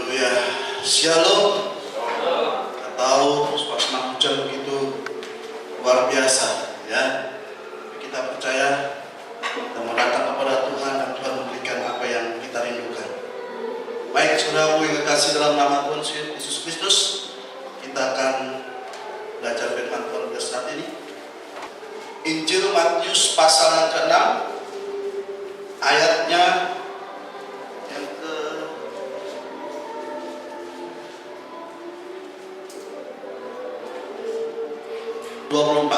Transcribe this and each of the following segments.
Haleluya. Shalom. Atau suasana hujan begitu luar biasa, ya. Kita percaya kita mau datang kepada Tuhan dan Tuhan memberikan apa yang kita rindukan. Baik, saudaraku yang kekasih dalam nama Tuhan Yesus Kristus, kita akan belajar firman Tuhan pada saat ini. Injil Matius pasal yang ke-6, ayatnya yang ke 24.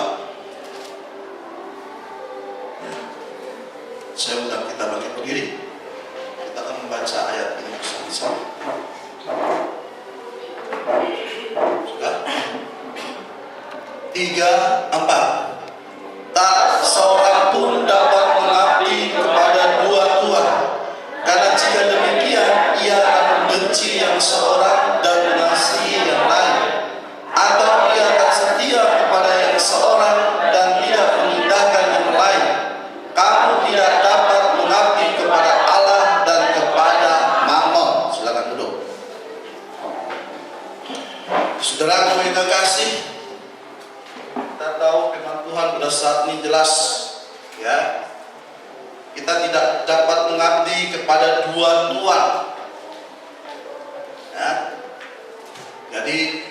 Saya undang kita bangkit berdiri. Kita akan membaca ayat ini bersama-sama. Sudah? 3, 4. Tak seorang pun dapat mengabdi kepada dua tuan, karena jika demikian ia akan membenci yang seorang dan mengasihi yang lain, atau ia akan setia kepada yang seorang dan tidak mengindahkan yang lain. Kamu tidak dapat mengabdi kepada Allah dan kepada Mammon. Silakan duduk. Saudaraku yang kekasih, kita tahu firman Tuhan pada saat ini jelas, ya. Kita tidak dapat mengabdi kepada dua tuan, ya. Jadi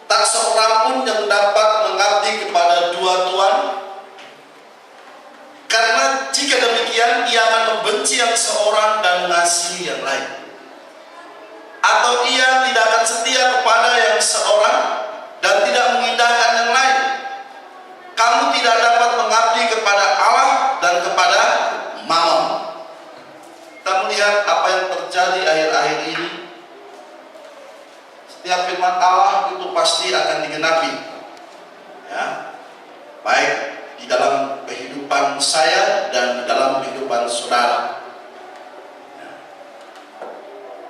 tak seorang pun yang dapat mengabdi kepada dua tuan, karena jika demikian ia akan membenci yang seorang dan mengasihi yang lain, atau ia tidak akan setia kepada yang seorang dan tidak mengindahkan yang lain. Kamu tidak dapat mengabdi kepada Allah dan kepada Mammon. Kita melihat apa yang terjadi akhir-akhir ini. Setiap firman Allah itu pasti akan digenapi, ya. Baik di dalam kehidupan saya dan di dalam kehidupan saudara.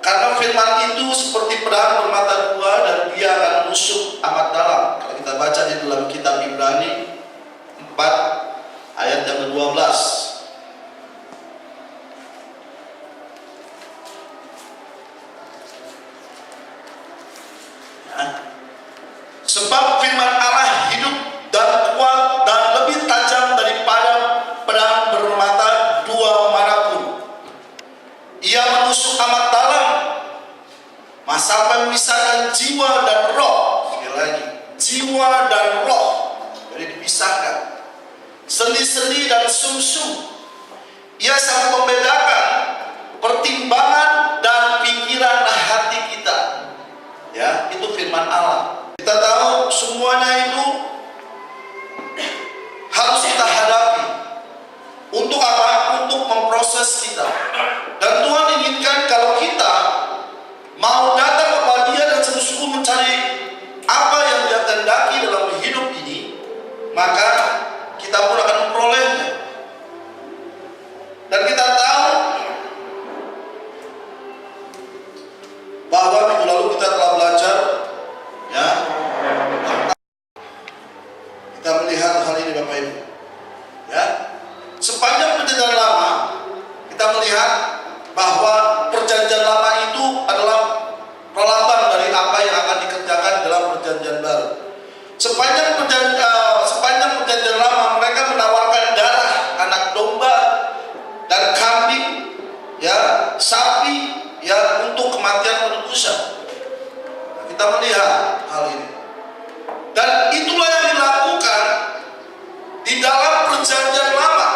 Karena firman itu seperti pedang bermata dua dan dia akan menusuk amat dalam. Kalau kita baca di dalam kitab Ibrani 4 ayat yang ke-12. Ya. Sebab firman Allah hidup dan kuat dan lebih tajam daripada pedang bermata dua manapun. Ia menusuk amat dalam, sampai memisahkan jiwa dan roh. Sekali lagi, jiwa dan roh, jadi dipisahkan, sendi-sendi dan sumsum. Ia sampai membedakan pertimbangan dan pikiran hati kita. Ya, itu firman Allah. Kita tahu semuanya itu harus kita hadapi. Untuk apa? Untuk memproses kita. Dan Tuhan inginkan kalau kita mau datang kepada Dia dan sungguh-sungguh mencari apa yang Dia kehendaki dalam hidup ini, maka kita pun akan memperolehnya. Dan kita tahu bahwa minggu lalu kita telah belajar, ya, kita melihat hal ini Bapak Ibu, ya. Sepanjang perjanjian lama kita melihat bahwa perjanjian lama itu adalah perlambang dari apa yang akan dikerjakan dalam perjanjian baru. Sepanjang perjanjian lama mereka menawarkan darah anak domba dan kambing, ya, sapi, ya, untuk kematian penebusan. Nah, kita melihat hal ini. Dan itulah yang dilakukan di dalam perjanjian lama.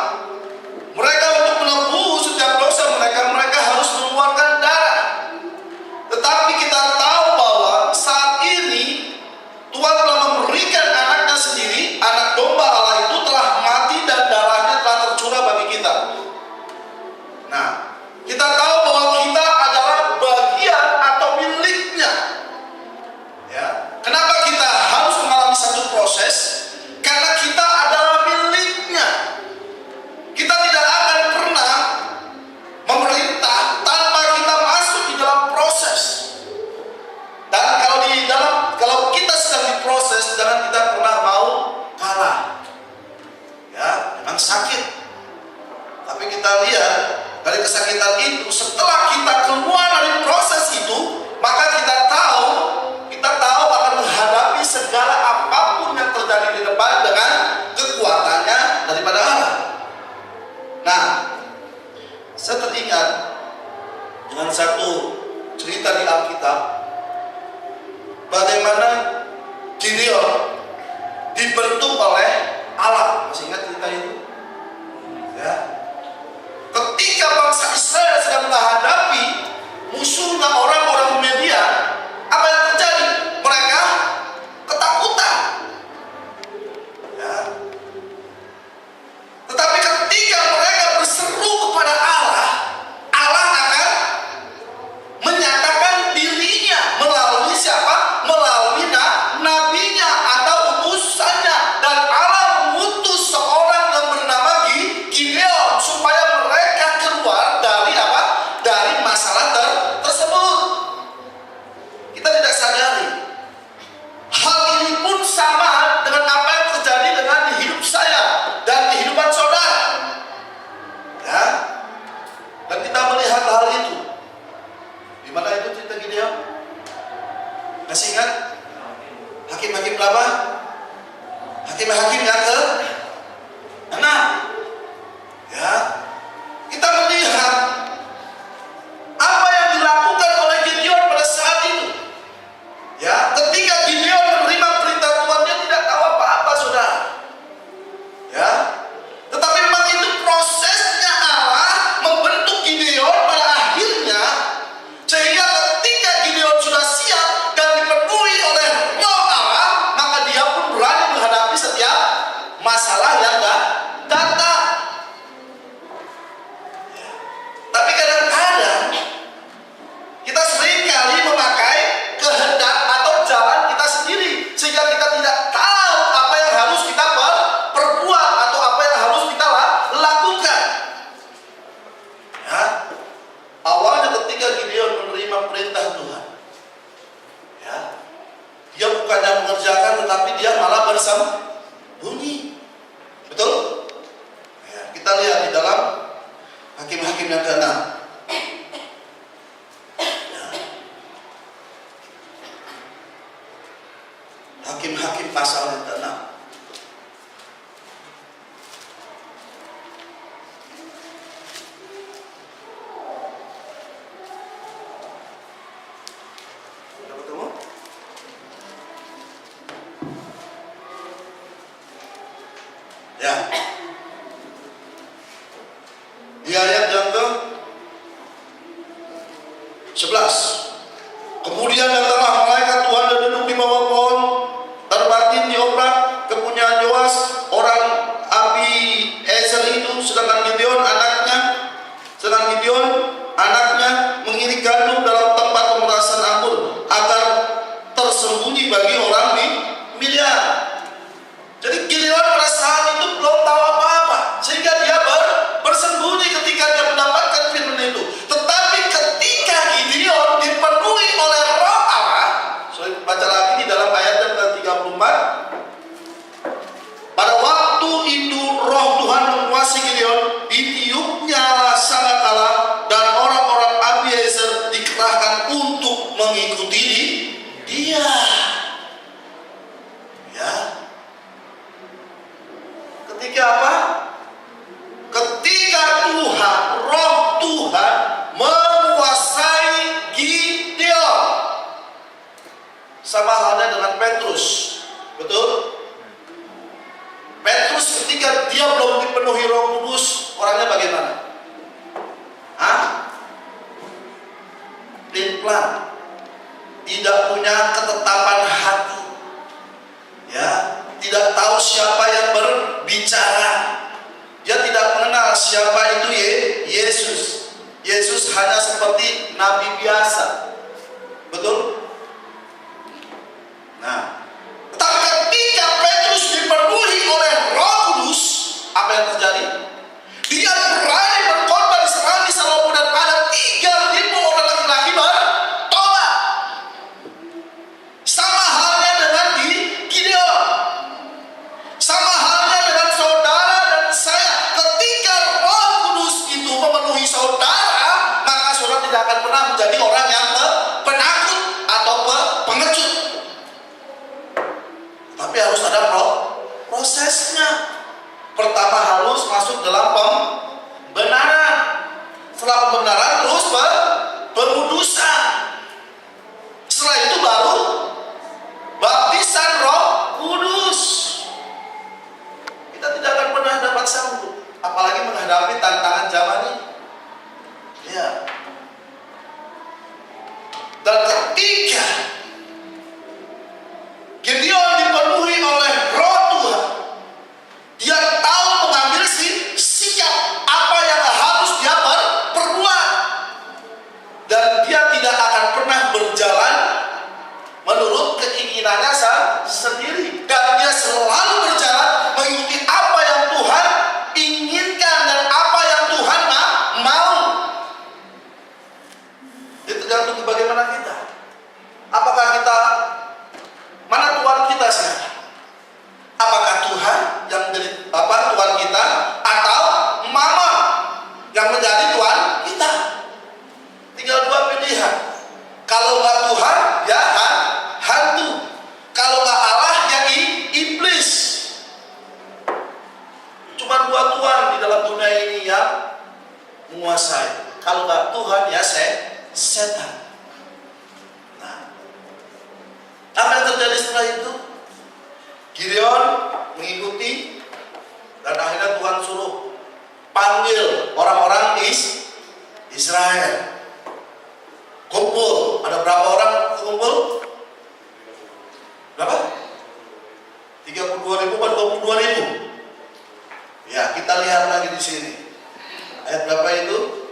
Mereka untuk menebus setiap dosa mereka harus mengeluarkan darah. Tetapi kita tahu bahwa saat ini Tuhan telah memberikan anaknya sendiri, anak domba Allah itu telah mati dan darahnya telah tercurah bagi kita. Nah, kita tahu bahwa kita adalah bagian atau miliknya. Ya. Kenapa kita harus mengalami satu proses? dengan satu cerita di Alkitab bagaimana Gideon dibentuk oleh Allah. Masih ingat cerita itu? Ya. Ketika bangsa Israel sedang menghadapi musuhnya orang-orang Midian, apa yang terjadi? Mereka ketakutan. Ya. Tetapi ketika mereka berseru kepada Allah, Allah akan menyatakan dirinya melalui siapa? Melalui nabinya atau utusannya. Dan Allah mengutus seorang yang bernama Gideon supaya mereka keluar dari apa? Dari masalah tersebut. Kita tidak sadari hal ini pun sama dengan apa yang terjadi dengan hidup saya dan kehidupan saudara. Ya. Dan kita melihat hal itu. Di mana itu cerita Gideon? Masih ingat? Hakim-hakim berapa? Hakim-hakim yang ke-6. Ya. Kita melihat apa yang dilakukan oleh Gideon pada saat itu. Ya, ketika Gideon menerima perintah Tuhan, dia tidak tahu apa-apa, saudara. Ya. Tetapi memang itu prosesnya Allah membentuk Gideon pada akhirnya, sehingga ketika Gideon sudah siap dan dipenuhi oleh Roh Allah, maka dia pun berani menghadapi setiap masalah yang datang. Ya. Tapi kadang-kadang kita seringkali memakai kehendak atau jalan kita sendiri, sehingga kita tidak tahu apa yang harus kita perbuat atau apa yang harus kita lakukan. Ya. Awalnya ketika Gideon menerima perintah Tuhan, ya, dia bukannya mengerjakan, tetapi dia malah bersembunyi. Betul? Ya, kita lihat di dalam Hakim-hakim yang ke-6. Ya. Hakim-hakim pasal yang ke-6. Sudah ketemu? Ya. Di ayat yang ke-11. Kemudian datanglah malaikat Tuhan dan duduk di bawah pohon terbatin di Oprat, kepunyaan Yoas orang Abiezer itu, sedangkan Gideon anaknya mengirik gandum dalam tempat pemerasan anggur agar tersembunyi bagi orang di Midian. Jadi Gideon pada saat itu belum tahu apa-apa, sehingga dia bersembunyi ketika dia mendapatkan firman itu. Tetapi ketika Gideon dipenuhi oleh Roh Allah, saya baca lagi di dalam ayat yang ke-34. Pada waktu itu Roh Tuhan menguasai Gideon, ditiupnya sangkakala dan orang-orang Abiezer dikerahkan untuk mengikuti dia. Ya. Ketika apa? Ketika Tuhan, Roh Tuhan menguasai Gideon. Sama halnya dengan Petrus. Betul? Petrus ketika dia belum dipenuhi Roh Kudus, orangnya bagaimana? Pelin-pelan, tidak punya ketetapan hati, ya, tidak tahu siapa yang berbicara, dia tidak mengenal siapa itu Yesus. Yesus hanya seperti nabi biasa, betul? Nah, tetapi ketika Petrus dipenuhi oleh Roh Kudus, apa yang terjadi? Dia berani berkorban sekali walaupun dan ada 3.000 orang laki-laki bertobat. Sama halnya dengan Gideon. Sama halnya dengan saudara dan saya. Ketika Roh Kudus itu memenuhi saudara, maka saudara tidak akan pernah menjadi orang yang penakut atau pengecut. Tapi harus ada prosesnya. Pertama harus masuk dalam pembenaran. Setelah pembenaran terus Dan ketiga, Gideon dipenuhi oleh Roh Tuhan. Dia tahu mengambil sikap apa yang harus dia perbuat, dan dia tidak akan pernah berjalan menurut keinginannya sendiri, dan dia selalu berjalan mengikuti apa yang Tuhan inginkan dan apa yang Tuhan mau. Itu tergantung bagaimana kita. Apakah kita, mana Tuhan kita sekarang? Apakah Tuhan yang menjadi Tuhan kita, atau mama yang menjadi Tuhan kita? Tinggal dua pilihan. Kalau nggak Tuhan, ya hantu. Kalau nggak Allah, ya iblis. Cuma dua Tuhan di dalam dunia ini yang menguasai. Kalau nggak Tuhan, ya setan. Nah, apa yang terjadi setelah itu? Gideon mengikuti, dan akhirnya Tuhan suruh panggil orang-orang Israel. Kumpul. Ada berapa orang kumpul? Berapa? 32.000 atau 22.000? Ya, kita lihat lagi di sini. Ayat berapa itu?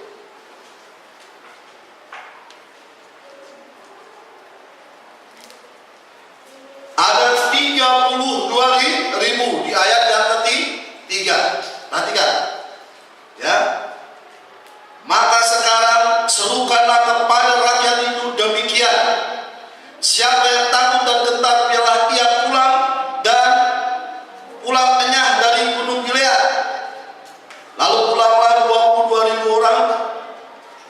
Ada 32.000 di ayat yang ketiga. Perhatikan. Ya. Maka sekarang serukanlah kepada rakyat itu demikian: siapa yang takut dan gentar, biarlah ia pulang enyah dari gunung Gilead. Lalu pulanglah 22.000 orang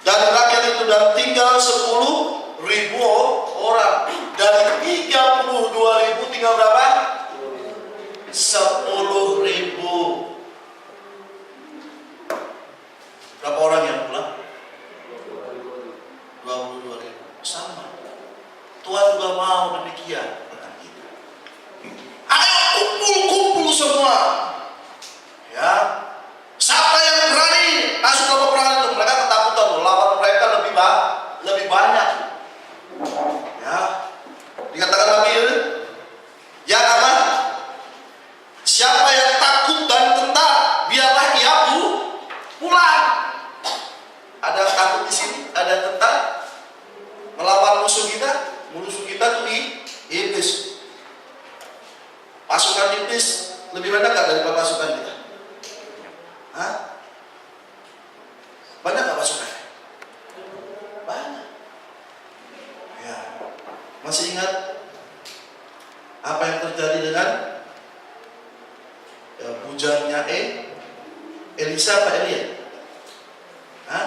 dari rakyat itu, dan tinggal 10.000 orang. Dari 32.000 tinggal berapa? 10.000. Berapa orang yang pulang? 22.000. Sama. Tuhan juga mau demikian dengan kita. Ayo kumpul semua. Ya. Siapa yang berani masuk ke peperangan itu? Mereka ketakutan, lawan mereka lebih banyak. Ya. Dikatakan Nabi ini, ya apa? Siapa yang takut dan gentar, biarlah ia pulang. Ada yang takut di sini, ada yang gentar melawan musuh kita. Musuh kita tuh iblis. Pasukan iblis lebih banyak nggak daripada pasukan kita? Hah? Banyak nggak pasukannya? Banyak. Ya. Masih ingat apa yang terjadi dengan bujangnya Elisa apa Elia? Hah?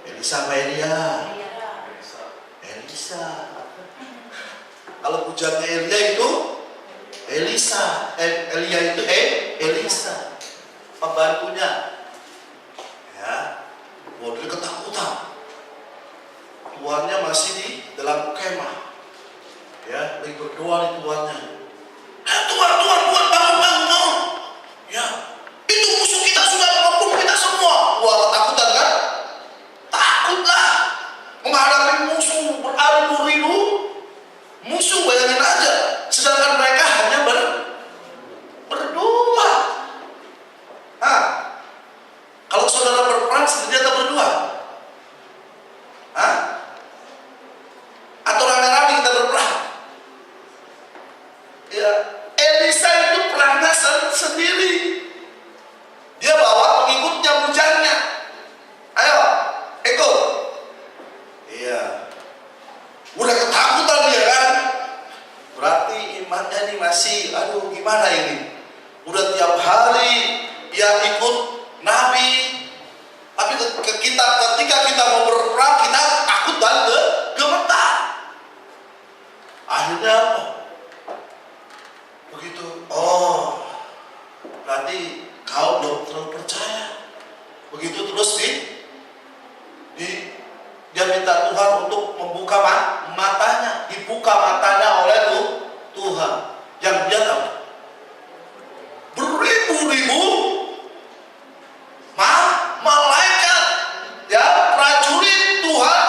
Elisa apa Elia? Elisa. Kalau bujangnya Elia itu Elisa, Elia itu Elisa, pembantunya. Ya, dia ketakutan. Tuannya masih di dalam kemah. Ya, lagi berdoa di tuannya. Tuan, bangun. Ya, itu musuh kita sudah mengepung kita semua. Wah, ketakutan kan? Takutlah menghadapi musuh beribu-ribu musuh, bayangin aja. Sedangkan mereka hanya berdua. Kalau saudara berperang sendiri atau berdua? Atau rame-rame kita berperang? Ya, Elisa itu perangnya sendiri. Dia bawa pengikutnya, bujangnya. Ayo, ikut. Iya. Udah ketakutan dia kan? Berarti imannya ini masih, gimana ini? Udah tiap hari dia ikut Nabi. Tapi ketika kita mau berperang, kita takut dan gemetar. Akhirnya apa? Begitu, berarti kau belum terlalu percaya. Begitu terus dia minta Tuhan untuk membuka matanya. Dibuka matanya oleh Tuhan. Yang dia tahu, beribu-ribu malaikat, ya, prajurit Tuhan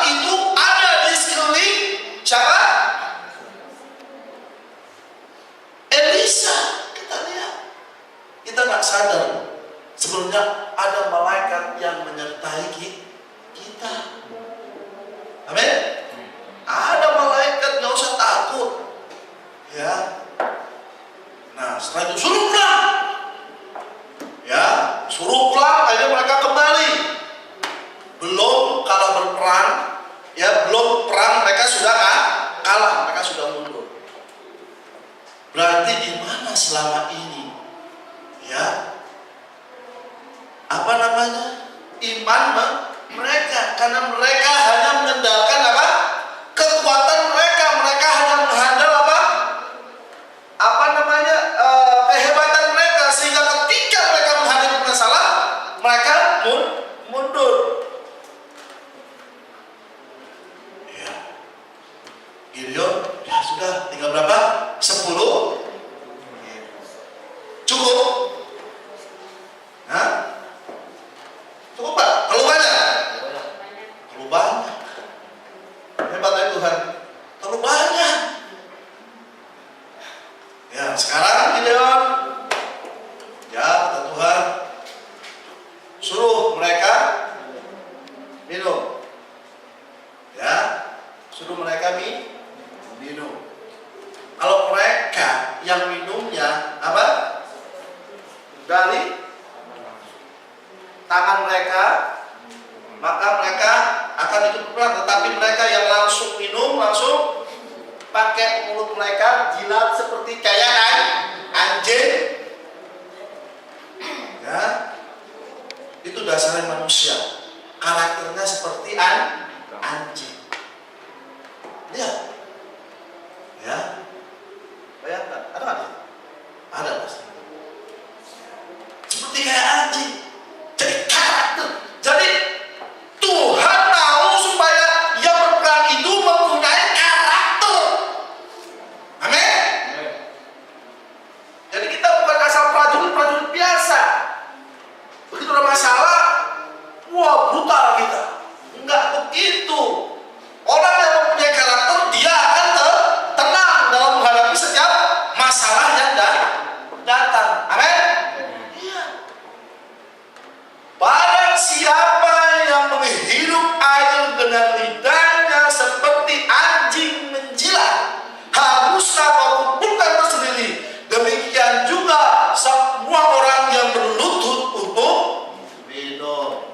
ya belum perang mereka sudah kalah, mereka sudah mundur. Berarti di mana selama ini ya apa namanya iman mereka, karena mereka hanya mengandalkan apa kekuatan mereka, mereka hanya mengandalkan apa namanya kehebatan mereka, sehingga ketika mereka menghadapi masalah mereka mundur. Ya, Gideon ya sudah tinggal berapa? 10. Cukup? Hah? Cukup Pak? Terlalu banyak? Terlalu banyak. Hebatnya Tuhan. Terlalu banyak. Ya, sekarang Gideon ya kata Tuhan suruh mereka minum. Ya, suruh mereka minum. Kalau mereka yang minumnya apa? Dari tangan mereka, maka mereka akan ikut perang. Tetapi mereka yang langsung minum, langsung pakai mulut mereka jilat seperti kayak anjing. Ya, itu dasarnya manusia. Karakternya seperti anjing. Lihat, ya, bayangkan, ada nggak? Ada pasti. Seperti kayak anjing. Jadi karakter. Jadi Tuhan mau supaya yang berperang itu mempunyai karakter. Amin. Jadi kita bukan asal prajurit biasa. Begitu ada masalah, wah brutal kita. Enggak begitu. Orang yang mempunyai karakter dia akan tenang dalam menghadapi setiap masalah yang datang. Amin. Barang siapa yang menghirup air dengan lidahnya seperti anjing menjilat, haruslah kau kumpulkan tersendiri. Demikian juga semua orang yang berlutut untuk minum.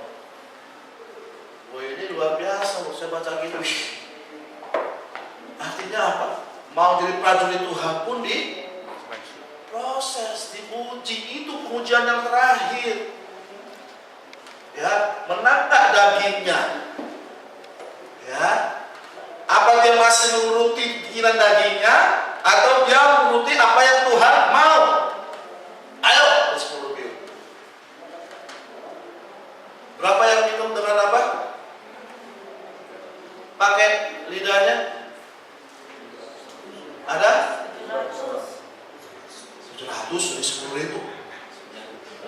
Wah, ini luar biasa. Saya baca gini. Artinya apa? Mau jadi prajurit Tuhan pun di proses, diuji. Itu pengujian yang terakhir. Ya, menang tak dagingnya? Ya, apa dia masih menuruti keinginan dagingnya, atau dia menuruti apa yang Tuhan mau? Ayo, 10 ribu. Berapa yang minum dengan apa? Pakai lidahnya? Ada? 700 dari 10 ribu.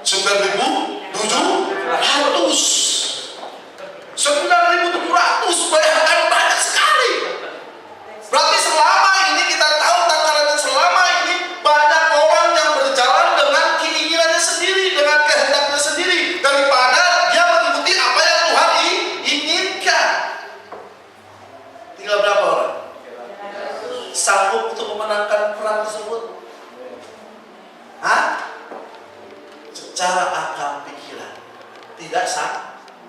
9.700. Bayangkan, banyak sekali. Berarti selama ini kita tahu takarannya, selama ini banyak orang yang berjalan dengan keinginannya sendiri, dengan kehendaknya sendiri, daripada dia mengikuti apa yang Tuhan inginkan. Tinggal berapa orang sanggup untuk memenangkan perang tersebut? Hah? Secara akal pikiran tidak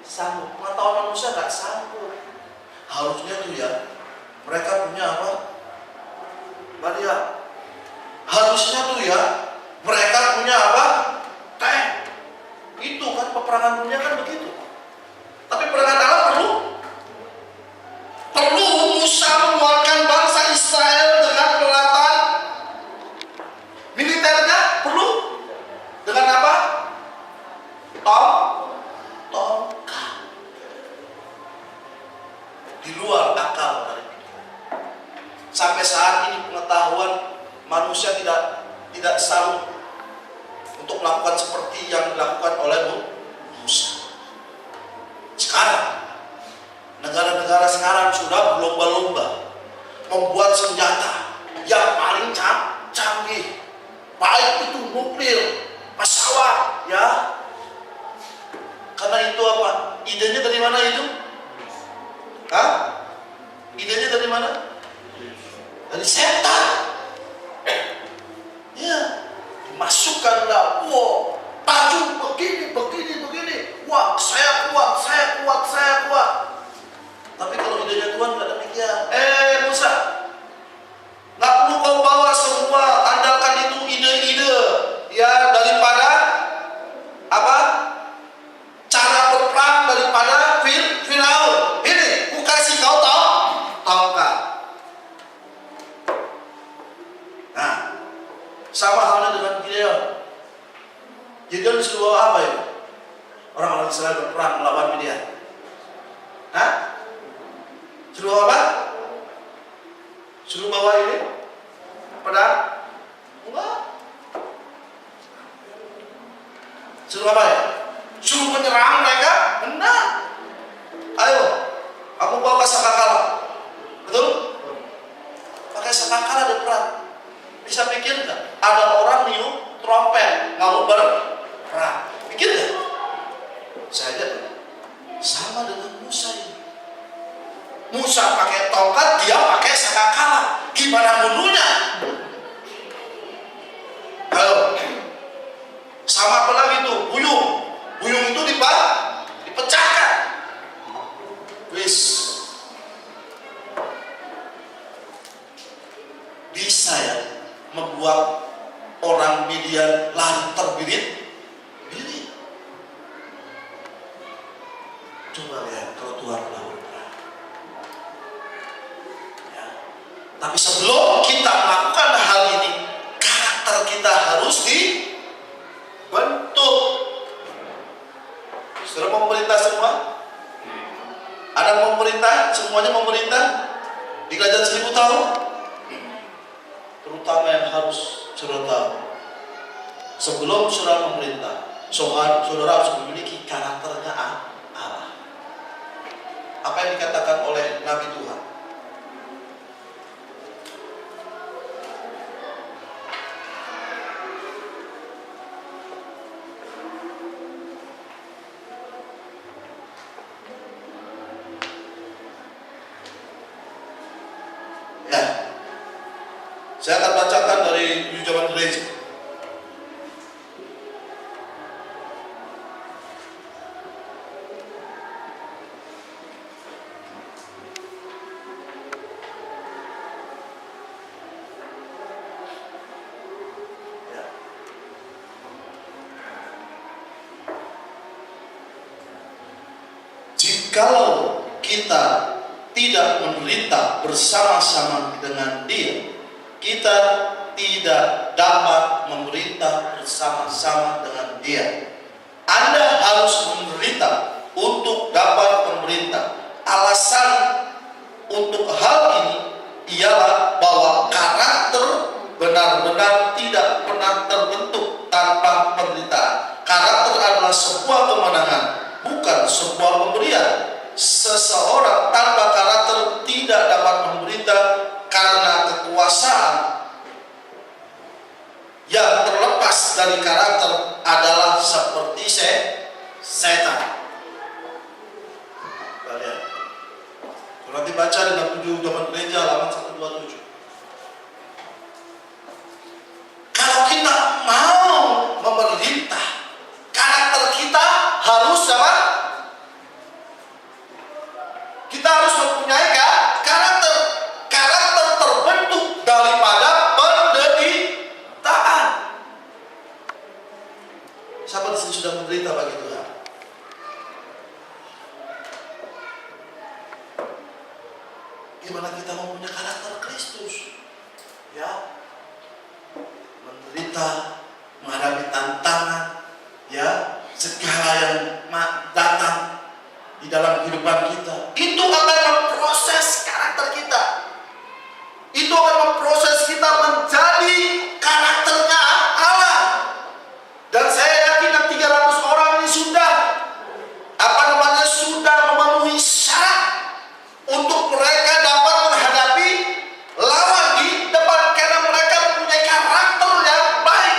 sanggup. Pengetahuan manusia tidak sanggup. Harusnya tuh ya, mereka punya apa? Maria. Harusnya tuh ya, mereka punya apa? Tank. Itu kan peperangan dunia kan begitu. Tapi peperangan dalam perlu Musa menguatkan bangsa Israel dengan peralatan militernya, perlu dengan apa? Tongkat. Di luar akal dari pikiran. Sampai saat ini pengetahuan manusia tidak sanggup untuk melakukan seperti yang dilakukan oleh Musa. Sekarang negara-negara sekarang sudah berlomba-lomba membuat senjata yang paling canggih, baik itu nuklir, pesawat, ya. Karena itu apa? Idenya dari mana itu? Hah? Idenya dari mana? Dari setan. Ya, dimasukkanlah, wow, baju begini. Wah, saya kuat. Tapi kalau idenya Tuhan dia, Musa, nggak perlu kau bawa semua, andalkan itu ide-ide ya daripada apa? Cara berperang daripada Firaun. Ini, ku kasih kau tongkat. Nah, sama halnya dengan Gideon. Gideon disuruh bawa apa ya? Orang-orang Israel berperang melawan Midian. Hah? Suruh apa? Suruh bawa ini? Pedang? Enggak. Suruh apa ya? Suruh menyerang mereka? Enggak. Ayo, aku bawa sangkakala. Betul? Pakai sangkakala di perang. Bisa pikir nggak? Ada orang niup trompet mau berperang. Pikir nggak? Saya lihat sama dengan Musa ini. Musa pakai tongkat, dia pakai sangkakala. Gimana bunuhnya? Halo. Sama apa lagi tuh? Buyung. Buyung itu dipecahkan. Wis. Bisa ya membuat orang Midian lari terbirit-birit. Coba lihat kalau Tuhan melakukan. Ya. Tapi sebelum kita melakukan hal ini, karakter kita harus dibentuk. Saudara pemerintah semua? Ada pemerintah? Semuanya pemerintah? Di kerajaan 1000 tahun? Terutama yang harus saudara tahu. Sebelum saudara memerintah, saudara harus memiliki karakternya Allah. Apa yang dikatakan oleh Nabi Tuhan? Ya, saya akan bacakan dari Zaman Gereja. Jikalau kita tidak menderita bersama-sama dengan Dia, kita tidak dapat memerintah bersama-sama dengan Dia. Anda harus menderita untuk dapat memerintah. Alasan untuk hal ini ialah bahwa karakter benar-benar tidak pernah terbentuk tanpa penderitaan. Karakter adalah sebuah kemenangan, bukan sebuah pemberian. Seseorang tanpa karakter tidak dapat memerintah karena kekuasaan yang terlepas dari karakter adalah seperti setan. Kalian nanti baca dalam 7 Zaman Gereja halaman 127. Kalau kita mau memerintah, karakter kita harus apa? Kita harus mempunyai karakter. Karakter terbentuk daripada penderitaan. Siapa di sini sudah menderita bagi Tuhan? Gimana kita mempunyai karakter Kristus? Ya, menderita, menghadapi tantangan, ya, segala yang datang di dalam kehidupan kita, itu akan memproses karakter kita. Itu akan memproses kita menjadi karakternya Allah. Dan saya yakin 300 orang ini sudah sudah memenuhi syarat untuk mereka dapat menghadapi lawan di depan, karena mereka mempunyai karakter yang baik.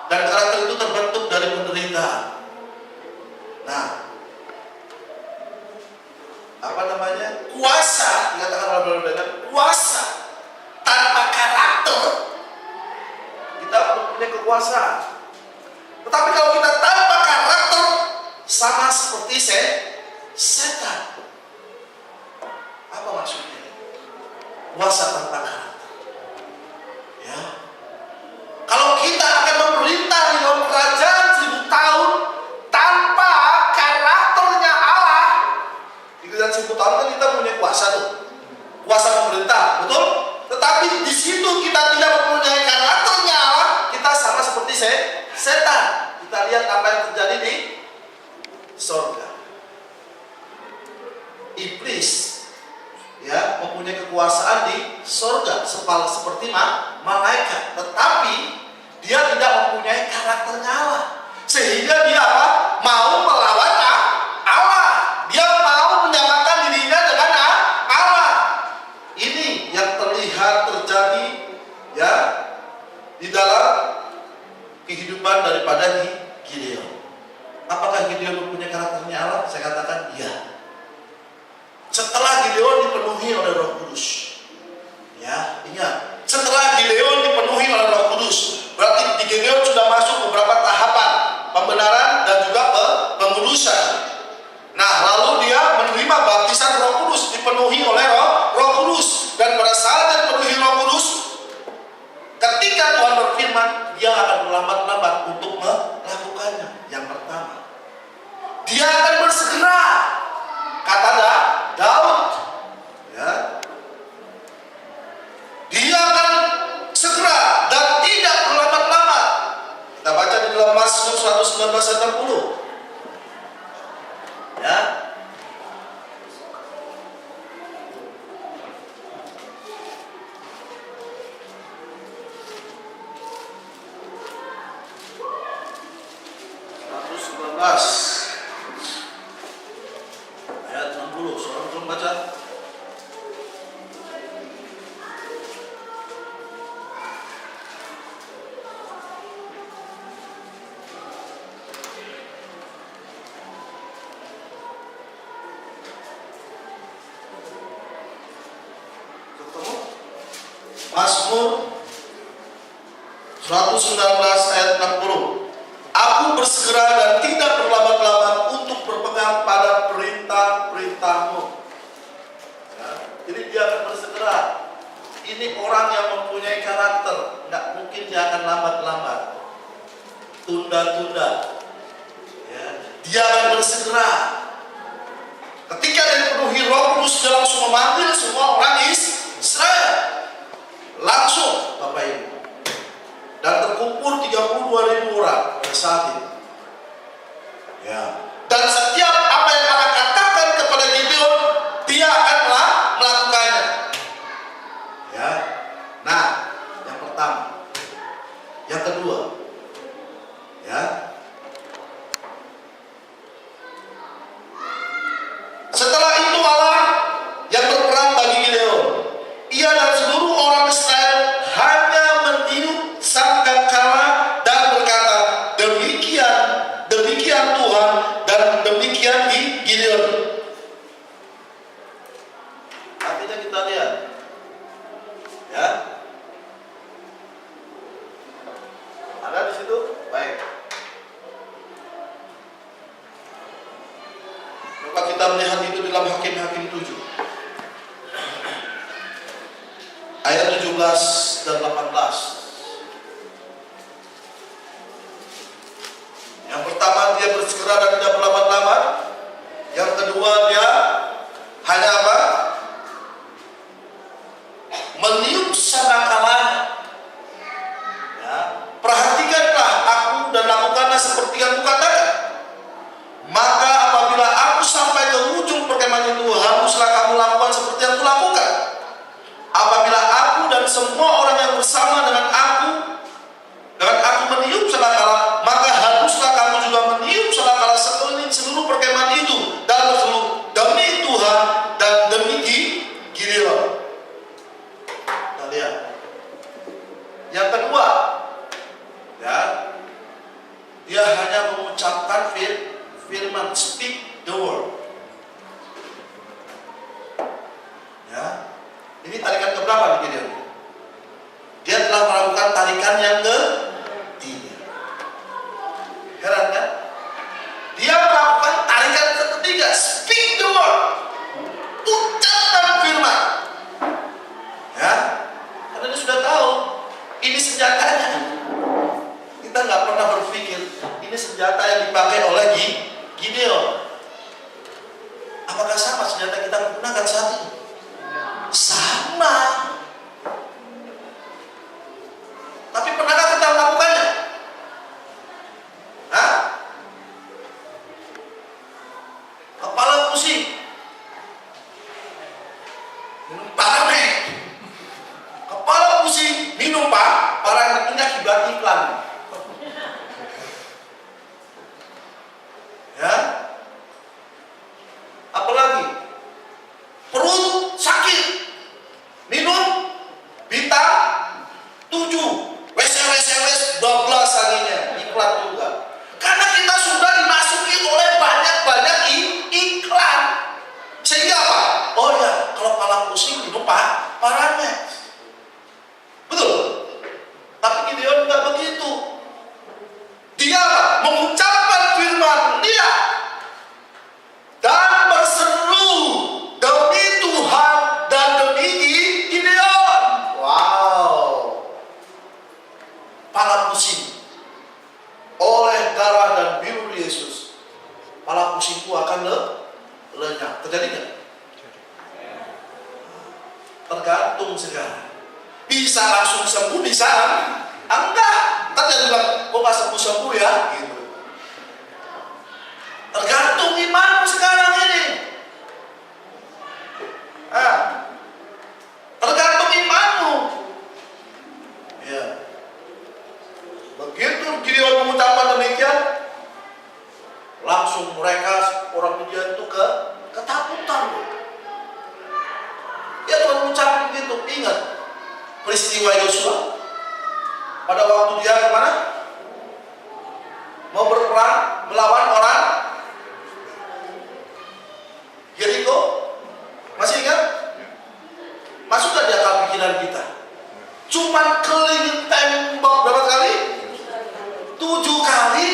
Dan karakter itu terbentuk dari penderitaan. Nah, kuasa, dikatakan oleh dengan kuasa tanpa karakter, kita punya kekuasaan. Tetapi kalau kita tanpa karakter, sama seperti setan. kuasa tanpa karakter. Ya. Kalau kita akan memerintah di dalam kerajaan 1000 tahun tanpa karakternya Allah, di kerajaan 1000 tahun kan kita punya kuasa tuh, kuasa pemerintah, betul? Tetapi di situ kita tidak mempunyai karakternya Allah, kita sama seperti setan. Kita lihat apa yang terjadi di surga. Iblis ya mempunyai kekuasaan di surga seperti malaikat, tetapi dia tidak mempunyai karakternya Allah, sehingga dia apa? Mau melawan Allah. Dia mau menyamakan dirinya dengan Allah. Ini yang terlihat terjadi ya di dalam kehidupan daripada Gideon. Apakah Gideon mempunyai karakternya Allah? Saya katakan iya. Setelah Gideon dipenuhi oleh Roh Kudus, ya ingat, setelah Gideon dipenuhi oleh Roh Kudus, berarti di Gideon sudah masuk beberapa tahapan pembenaran dan juga pengudusan. Nah, lalu dia menerima baptisan Roh Kudus, dipenuhi oleh Roh Kudus, dan pada saat dia dipenuhi Roh Kudus, ketika Tuhan berfirman, dia akan melambat-lambat untuk melakukannya. Yang pertama, dia akan bersegera, kata Daud, ya, dia akan segera dan tidak berlambat-lambat. Kita baca di dalam Mazmur 119 ayat 60. Ya. Ayat 60, seorang belum baca? Ketemu? Mazmur 119 ayat 60. Aku bersegera dan tidak berlambat-lambat untuk berpegang pada perintah-perintahmu. Ya, jadi dia akan bersegera. Ini orang yang mempunyai karakter, nggak mungkin dia akan lambat-lambat, tunda-tunda. Ya, dia akan bersegera. Ketika dia dipenuhi Roh Kudus, dia langsung memanggil semua orang Israel. Langsung, Bapak Ibu. Dan terkumpul 32.000 orang pada saat itu. Ya. Dan setiap apa yang Allah katakan kepada Gideon, dia akan melakukannya. Ya. Nah, yang pertama. Yang kedua, ya. Setelah itu Allah yang berperang bagi Gideon. Ia dan seluruh orang Israel hanya meniup sangkakala dan berkata, demikian Tuhan dan demikian Gideon. Artinya kita lihat, ya, ada di situ, baik. Maka kita melihat itu dalam Hakim-Hakim 7 ayat 17 dan 18. Yang pertama, dia bersegera dan tidak berlambat-lambat. Yang kedua, dia hanya apa? Meniup sangkakalanya. Ya, perhatikanlah aku dan lakukanlah seperti yang kukatakan. Maka apabila aku sampai ke ujung perkemahan itu, haruslah kamu lakukan seperti yang kulakukan. Apabila aku dan semua orang yang bersama dengan aku meniup sangkakala, maka haruslah kamu juga meniup sangkakala sekeliling seluruh perkemahan itu dan kita gunakan saat ini? Sama. Tapi pernahkah kita melakukannya? Hah? Kepala pusing, minum Parame. Kepala pusing, minum Parame ini akibat iklan. Ya. Apalagi perut sakit, minum Bita 7, WC 12 laginya, iklan juga. Karena kita sudah dimasuki oleh banyak iklan. Sehingga apa? Oh ya, kalau kepala pusing minum Parame. Betul? Tapi Gideon tidak begitu. Dia mengucapkan firman dia dan berseru demi Tuhan dan demi Gideon. Wow. Pala pusing oleh darah dan biru Yesus, pala pusingku akan lenyap. Terjadi nggak? Tergantung sekarang. Bisa langsung sembuh, bisa enggak. Ntar jangan bilang, kok nggak sembuh-sembuh ya? Gitu. Tergantung imanmu sekarang ini. Tergantung imanmu. Ya. Begitu Gideon mengucapkan demikian, langsung mereka orang Midian itu ketakutan. Ya Tuhan mengucapkan begitu. Ingat peristiwa Yosua pada waktu dia kemana? Mau berperang melawan orang Yeriko. Masih ingat? Masuk gak di akal pikiran kita? Cuman keliling tembok berapa kali? 7 kali.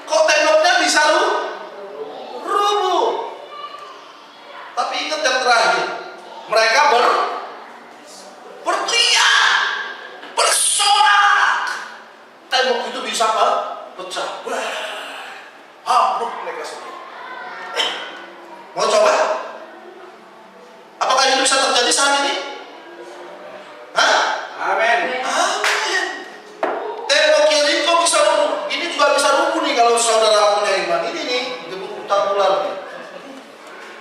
Kok temboknya bisa rubuh? Tapi ingat yang terakhir, mereka berteriak, bersorak, tembok itu bisa pecah. Ambruk mereka semua. Mau coba? Apakah ini bisa terjadi saat ini? Hah? Amin. Amin. Tembok Yeriko bisa rubuh. Ini juga bisa rubuh nih kalau saudara punya iman. Ini nih, gebuk utang ular nih.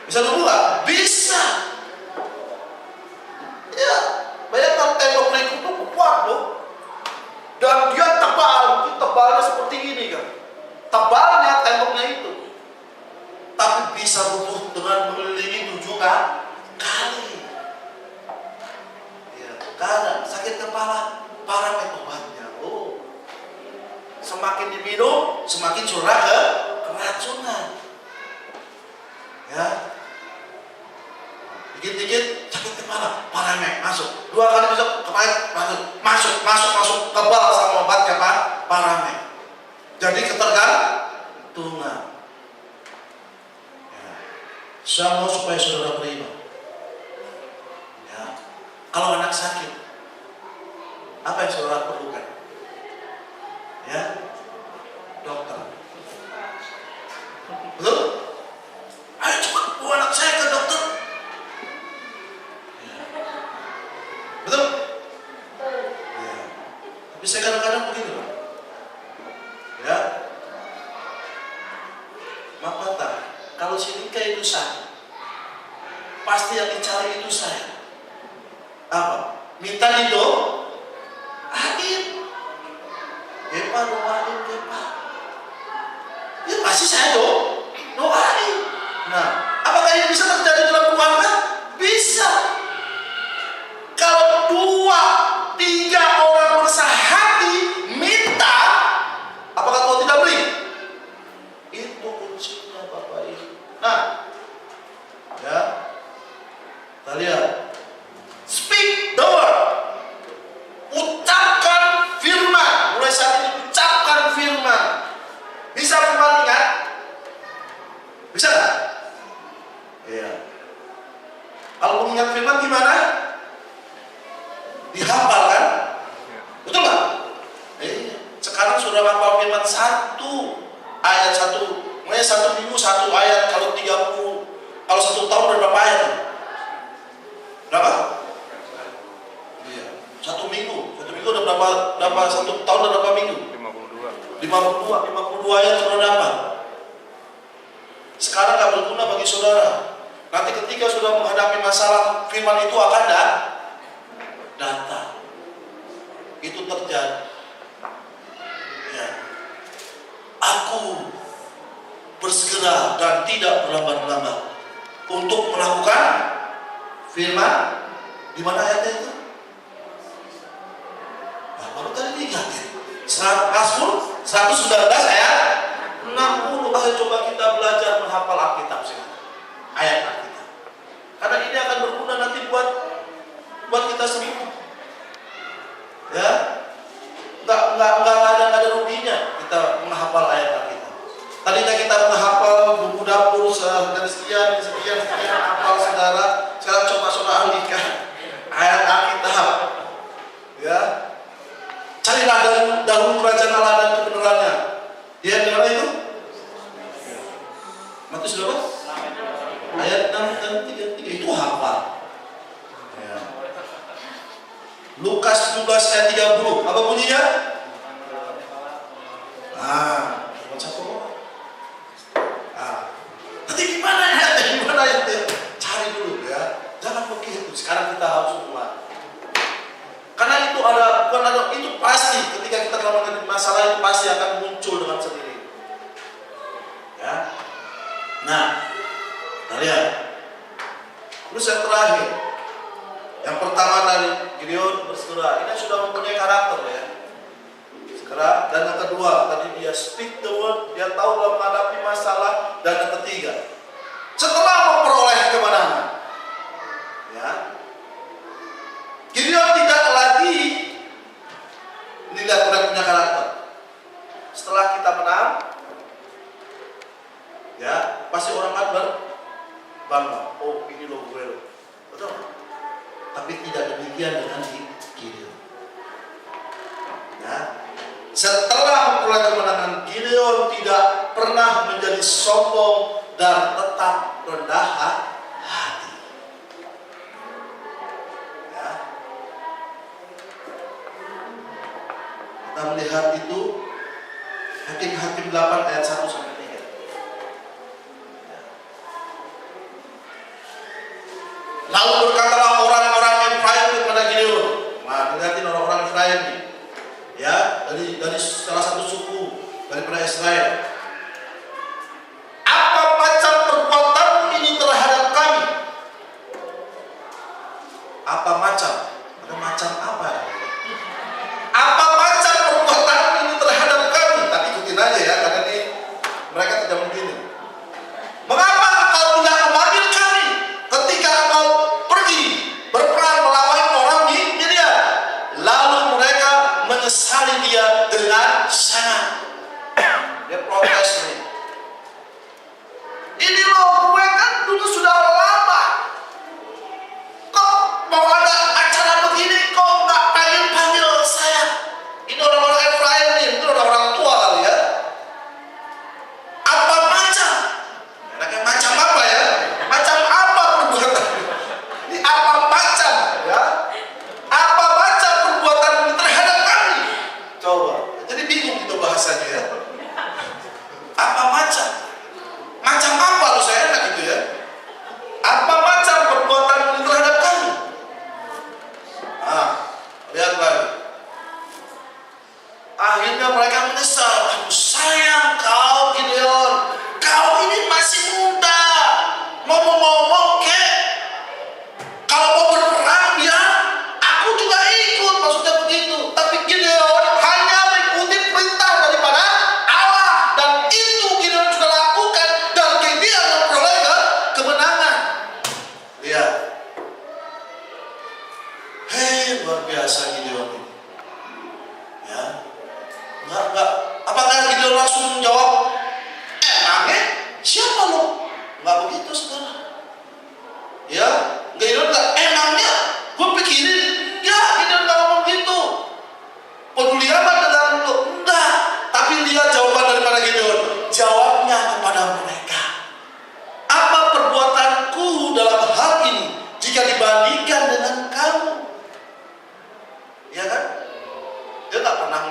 Bisa rubuh nggak? Bisa. Ya, bayangkan tembok Yeriko itu kuat loh. Dan dia tebal, tebalnya seperti ini kan. Tebalnya temboknya itu. Tapi bisa rubuh dengan mengelilingi 7 kali. Ya, karena sakit kepala, Parame obatnya. Oh, semakin diminum, semakin curah keracunan. Ya, dikit-dikit sakit kepala, Parame masuk. 2 kali masuk, masuk, kebal sama obatnya Parame. Jadi ketergantungan. Ya. Saya mau supaya saudara beriman. Ya. Kalau anak sakit, apa yang saudara perlukan? Ya, dokter. Betul? Ayo cepat bawa anak saya ke dokter. Ya. Betul? Ya. Tapi saya kadang-kadang begini loh. Ya. Maka tak, kalau si Nika itu sakit, pasti yang dicari itu saya. Apa? Minta didoain. Gepa doain, Gepa. Ya pasti saya doain. Nah, apakah ini bisa terjadi dalam keluarga? Bisa. Kalau 2, 3 orang bersahati minta, apakah Tuhan tidak beri? Itu kuncinya Bapak Ibu. Nah, ya, kita lihat. Speak the word. Ucapkan firman. Mulai saat ini ucapkan firman. Bisa firman ingat? Bisa nggak? Iya. Kalau mengingat firman gimana? Dihafal kan? Betul nggak? Sekarang sudah hafal firman 1 ayat 1. Mulai 1 minggu 1 ayat. Kalau 30, kalau 1 tahun berapa ayat? 1 tahun dan berapa minggu? 52 ayat saudara dapat. Sekarang gak berguna bagi saudara. Nanti ketika sudah menghadapi masalah, firman itu akan datang. Itu terjadi. Ya. Aku bersegera dan tidak berlambat-lambat untuk melakukan firman. Di mana ayatnya itu? Nah, baru tadi diingatin. Mazmur 119 ayat 60. Ayo coba kita belajar menghafal Alkitab sekarang. Ayat Alkitab. Karena ini akan berguna nanti buat kita semua. Ya, nggak ada ruginya kita menghafal ayat Alkitab. Tadinya kita menghafal buku dapur dari sekian hafal saudara. Sekarang coba saudara alihkan ayat Alkitab. Ya, carilah dahulu kerajaan Allah dan kebenarannya. Ya, di mana itu? Matius berapa? Ayat 6 dan 33 itu hafal. Ya. Lukas 17 ayat 30. Apa bunyinya? Baca kok. Nanti gimana ayatnya? Cari dulu ya. Jangan begitu. Sekarang kita harus mulai. Karena itu itu pasti ketika kita dalam masalah itu pasti akan muncul dengan sendiri. Ya. Nah, kita lihat. Terus yang terakhir, yang pertama dari Gideon bersegera. Ini sudah mempunyai karakter ya. Segera. Dan yang kedua, tadi dia speak the word, dia tahu dalam menghadapi masalah. Dan yang ketiga, setelah memperoleh kemenangan, ya, Gideon tidak lagi dilihat punya karakter. Setelah kita menang, ya, pasti orang kan berbangga. Oh, ini loh gue loh. Betul? Tapi tidak demikian dengan Gideon. Ya. Setelah memperoleh kemenangan, Gideon tidak pernah menjadi sombong dan tetap rendah hati. Ya. Kita melihat itu Hakim 8 ayat 1 sampai 3. Ya. Lalu berkatalah orang-orang Efraim kepada Gideon. Nah, lihatin orang-orang Efraim nih. Ya, dari salah satu suku daripada Israel. Apa macam perbuatanmu ini terhadap kami? Apa macam? Ada macam apa? Apa macam perbuatanmu ini terhadap kami? Tapi ikutin aja ya, karena ini mereka tidak begini. Mengapa engkau tidak memanggil kami ketika engkau pergi berperang melawan orang Midian? Lalu mereka menyesali dia dengan sangat. Dia protes nih. Ini loh, gue kan dulu sudah lama. Kok mau ada acara begini, kok nggak panggil saya? Ini orang-orang Efraim nih, itu orang-orang tua kali ya. Apa macam? Enaknya macam apa ya? Macam apa perbuatan? Ini apa macam ya? Apa macam perbuatan terhadap kami? Coba, jadi bingung gitu bahasanya ya. Apa macam? Macam apa lu saya enak gitu ya? Apa macam perbuatan terhadap kami? Lihat lagi. Akhirnya mereka menyesal. Aku sayang kau Gideon. Kau ini masih muda. Ngomong-ngomong kek. Kalau mau berperang ya, aku juga ikut. Maksudnya begitu. Tapi Gideon hanya mengikuti perintah daripada Allah. Dan itu Gideon juga lakukan. Dan Gideon memperoleh kemenangan. Lihat. Hei, luar biasa Gideon ini. Ya. Enggak. Apakah Gideon langsung menjawab, emangnya siapa lo? Enggak begitu saudara. Ya, Gideon enggak, emangnya gue pikirin. Enggak, Gideon enggak ngomong gitu. Peduli amat dengan lo? Enggak. Tapi lihat jawaban daripada Gideon. Jawabnya kepada mereka. Apa perbuatanku dalam hal ini jika dibandingkan dengan kamu? Ya kan? Dia tak pernah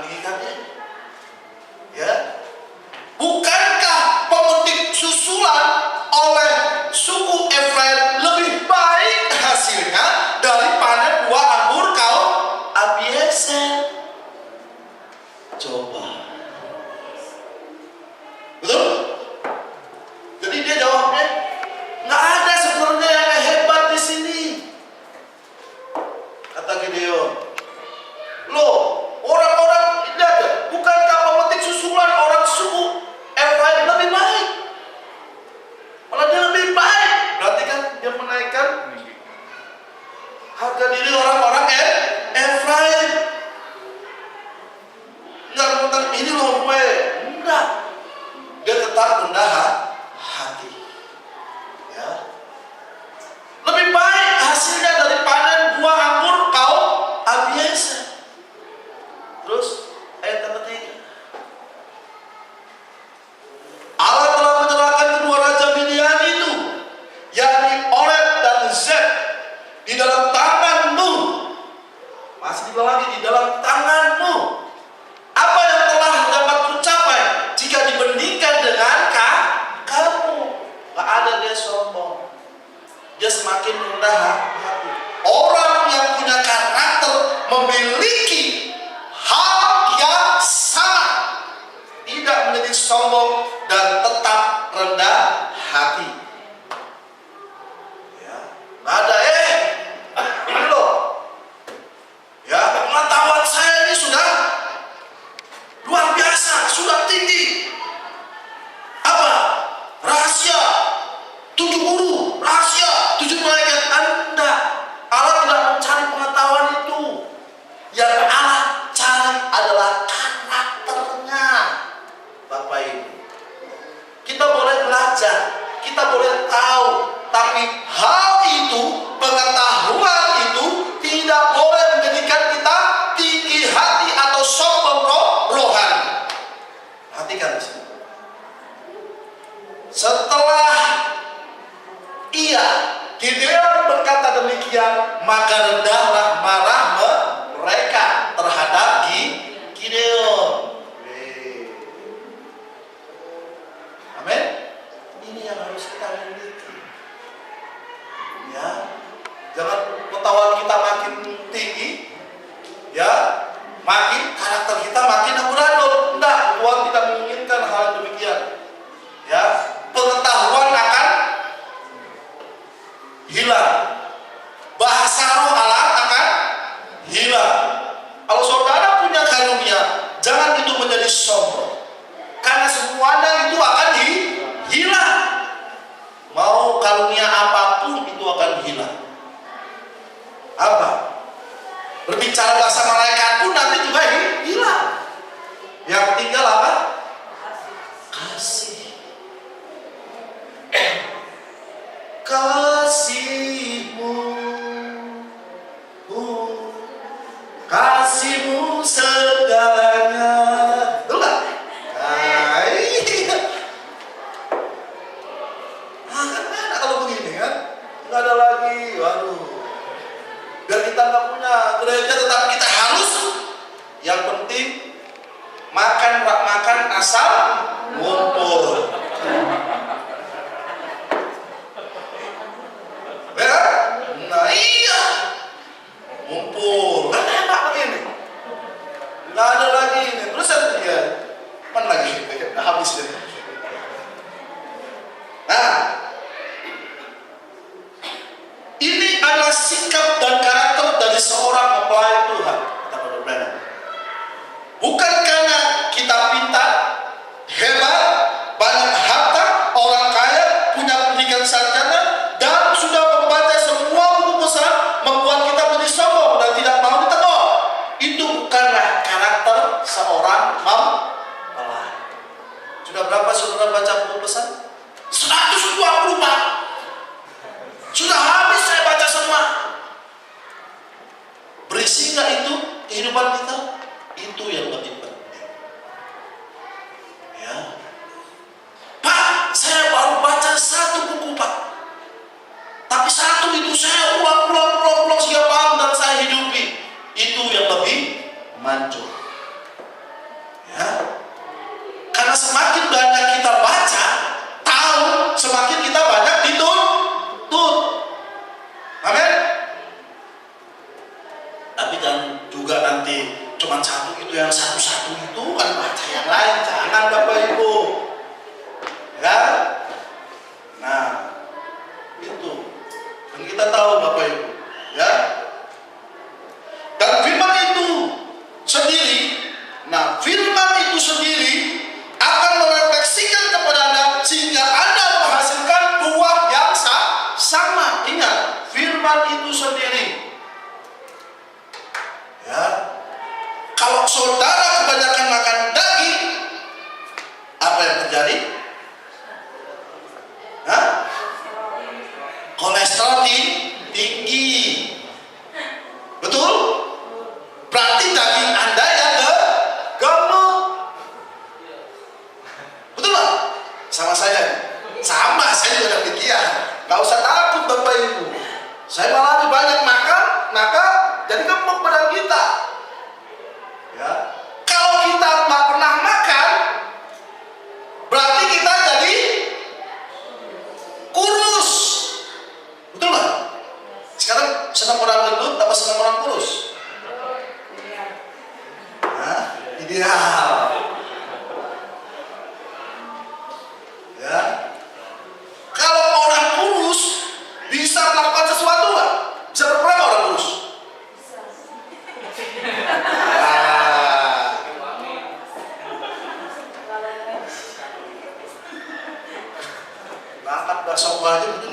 semakin rendah hati. Orang yang punya karakter memiliki hal yang sama, tidak menjadi sombong dan tetap rendah hati. Ya, nggak ada ini loh. Ya, pengetahuan saya ini sudah luar biasa, sudah tinggi. Apa? Rahasia 7 guru, rahasia 7 malaikat. Anda, Allah tidak mencari pengetahuan itu. Yang Allah cari adalah karakternya. Bapak Ibu, kita boleh belajar, kita boleh tahu, tapi hal itu, pengetahuan itu tidak boleh menjadikan kita tinggi hati atau sombong rohani. Perhatikan di sini. Setelah Gideon berkata demikian, maka rendahlah marah mereka terhadap Gideon. Amin. Ini yang harus kita miliki. Ya, jangan pengetahuan kita makin tinggi, ya, makin karakter kita makin amburadul. Enggak, Tuhan tidak menginginkan hal yang demikian. Ya, pengetahuan akan hilang, bahasa roh Allah akan hilang. Kalau saudara punya karunia, jangan itu menjadi sombong, karena semuanya itu akan hilang. Mau karunia apapun itu akan hilang. Apa? Berbicara bahasa malaikat pun nanti juga hilang. Yang tinggal apa? Kasih. Kasihmu, kasihmu segalanya. Betul gak? Kan enak kalau begini kan. Nggak ada lagi, waduh. Biar kita nggak punya gereja, tetap kita harus. Yang penting makan asal ngumpul. Ya? Nah iya, ngumpul. Kan enak begini. Nggak ada lagi ini. Terus ya, mana lagi? Udah habis deh. Nah, ini adalah sikap dan karakter dari seorang mempelai Tuhan. Kata Brother Branham. Bukan karena kita pintar, hebat, banyak harta, orang kaya, punya pendidikan sarjana, dan sudah membaca semua buku besar, membuat kita menjadi sombong dan tidak mau ditegur. Itu bukanlah karakter seorang mempelai. Sudah berapa saudara baca buku besar? 120 Pak. Sudah habis saya baca semua. Berisi nggak itu kehidupan kita? Itu yang lebih penting. Ya. Pak, saya baru baca 1 buku Pak. Tapi 1 itu saya ulang sehingga paham dan saya hidupi. Itu yang lebih manjur. Ya. Karena semakin banyak kita baca, tahu, semakin kita banyak dituntut. Amin. Tapi kan juga nanti cuma 1 itu, yang 1 itu kan baca yang lain, jangan Bapak Ibu. Ya. Nah, itu. Dan kita tahu Bapak Ibu, ya. Dan firman itu sendiri, firman itu sendiri akan merefleksikan kepada Anda sehingga Anda menghasilkan buah yang sama. Ingat, firman itu sendiri. Ya. Kalau saudara kebanyakan makan daging, apa yang terjadi? Kolesterol tinggi. Betul? Berarti daging Anda yang gemuk. Betul nggak? Sama saya. Sama, saya juga demikian. Nggak usah takut Bapak Ibu. Saya malah lebih banyak makan, maka jadi gemuk badan kita. Ya. Kalau kita nggak pernah makan, berarti kita jadi kurus. Betul nggak?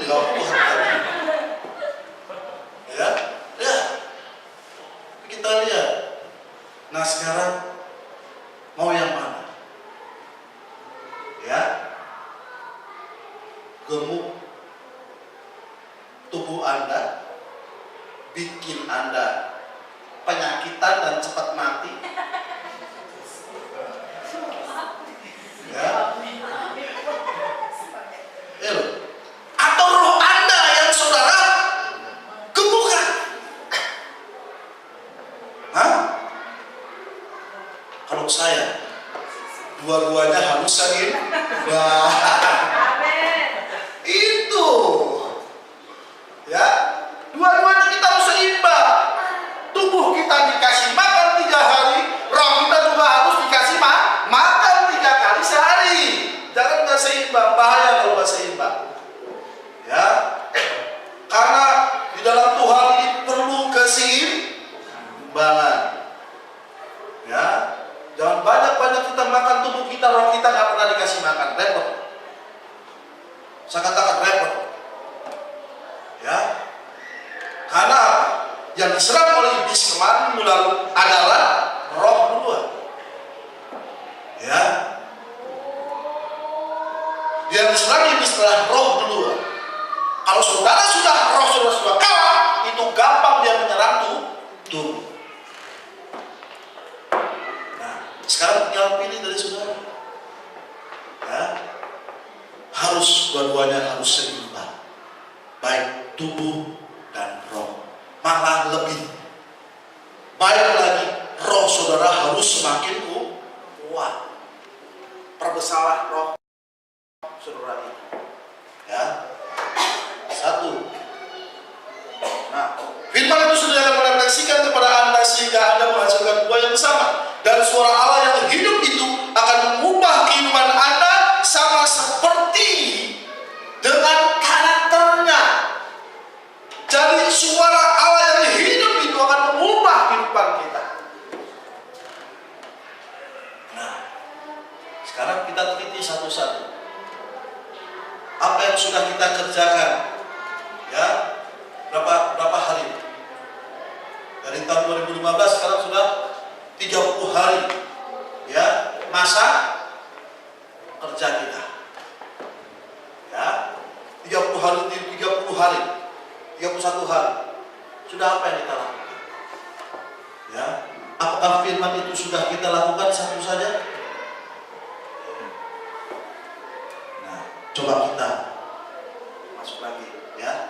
30 hartanya. Ya, ya. Kita lihat. Nah sekarang mau yang mana? Ya, gemuk tubuh Anda bikin Anda penyakitan dan cepat mati. Ya. Atau roh Anda yang saudara gemukkan. Hah? Kalau saya dua-duanya harus seimbang. Itu. Ya. Dua-duanya kita harus seimbang. Tubuh kita dikasih makan 3 hari, roh kita juga harus dikasih makan 3 kali sehari. Jangan nggak seimbang, bahaya kalau nggak seimbang. Ya, karena di dalam Tuhan ini perlu keseimbangan. Ya, jangan banyak-banyak kita makan tubuh kita, roh kita nggak pernah dikasih makan, repot. Saya katakan repot. Ya, karena apa? Yang diserang oleh iblis kemarin lalu adalah roh duluan. Ya, yang diserang iblis adalah roh duluan. Kalau saudara roh saudara sudah kalah, itu gampang dia menyerang tubuh. Nah, sekarang tinggal pilih dari saudara. Ya, harus dua-duanya harus seimbang, baik tubuh dan roh. Malah lebih baik lagi, roh saudara harus semakin kuat. Perbesarlah roh saudara itu. Ya. 1. Nah, firman itu sudah merefleksikan kepada Anda sehingga Anda menghasilkan buah yang sama. Dan suara Allah yang hidup itu akan mengubah kehidupan Anda sama seperti dengan karakternya. Jadi suara Allah yang hidup itu akan mengubah kehidupan kita. Nah, sekarang kita teliti satu-satu. Apa yang sudah kita kerjakan? Ya, berapa hari? Dari tahun 2015 sekarang sudah 30 hari. Ya, masa kerja kita. Ya, 30 hari, 31 hari. Sudah apa yang kita lakukan? Ya, apakah firman itu sudah kita lakukan satu saja? Nah, coba kita masuk lagi, ya.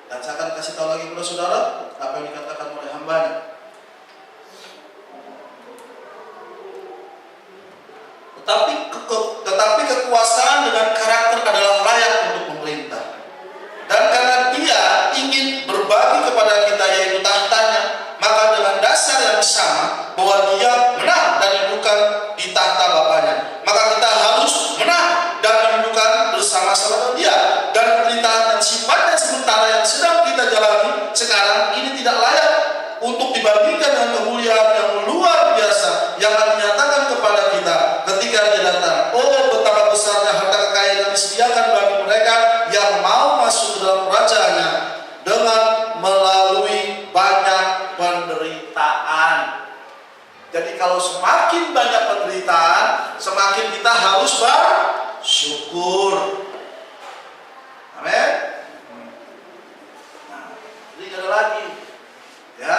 Dan saya akan kasih tahu lagi kepada saudara apa yang dikatakan oleh hambanya. Tetapi kekuasaan dengan karakter adalah layak untuk memerintah. Dan karena dia ingin berbagi kepada kita yaitu tahtanya, maka dengan dasar yang sama bahwa dia menang dan didudukan di tahta Bapaknya, maka kita harus menang dan didudukan bersama-sama dengan dia. Dan pemerintahan yang sifatnya sementara yang sedang kita jalani sekarang ini tidak layak untuk dibandingkan dengan kemuliaan yang luar biasa yang akan dinyatakan kepada kita ketika dia datang. Oh, betapa besarnya harta kekayaan yang disediakan bagi mereka yang mau masuk ke dalam kerajaannya dengan melalui banyak penderitaan. Jadi kalau semakin banyak penderitaan, semakin kita harus bersyukur. Amin. Nah, jadi ada lagi, ya.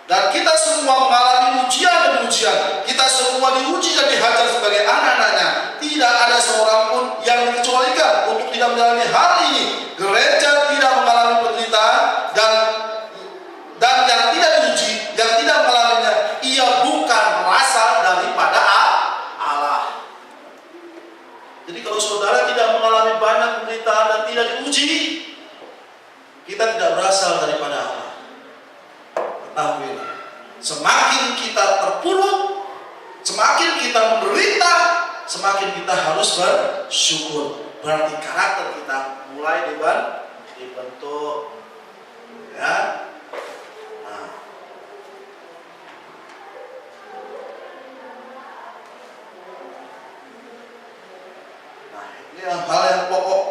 Dan kita semua mengalami ujian dan ujian. Kita semua diuji dan dihajar sebagai anak-anaknya. Tidak ada seorang pun yang dikecualikan untuk tidak menjalani hal ini. Gereja tidak mengalami penderitaan dan yang tidak diuji, yang tidak mengalaminya, ia bukan berasal daripada Allah. Jadi kalau saudara tidak mengalami banyak penderitaan dan tidak diuji, kita tidak berasal daripada Allah. Ketahuilah, semakin kita terpuruk, semakin kita menderita, semakin kita harus bersyukur. Berarti karakter kita mulai dibentuk, ya. Nah, ini hal yang pokok.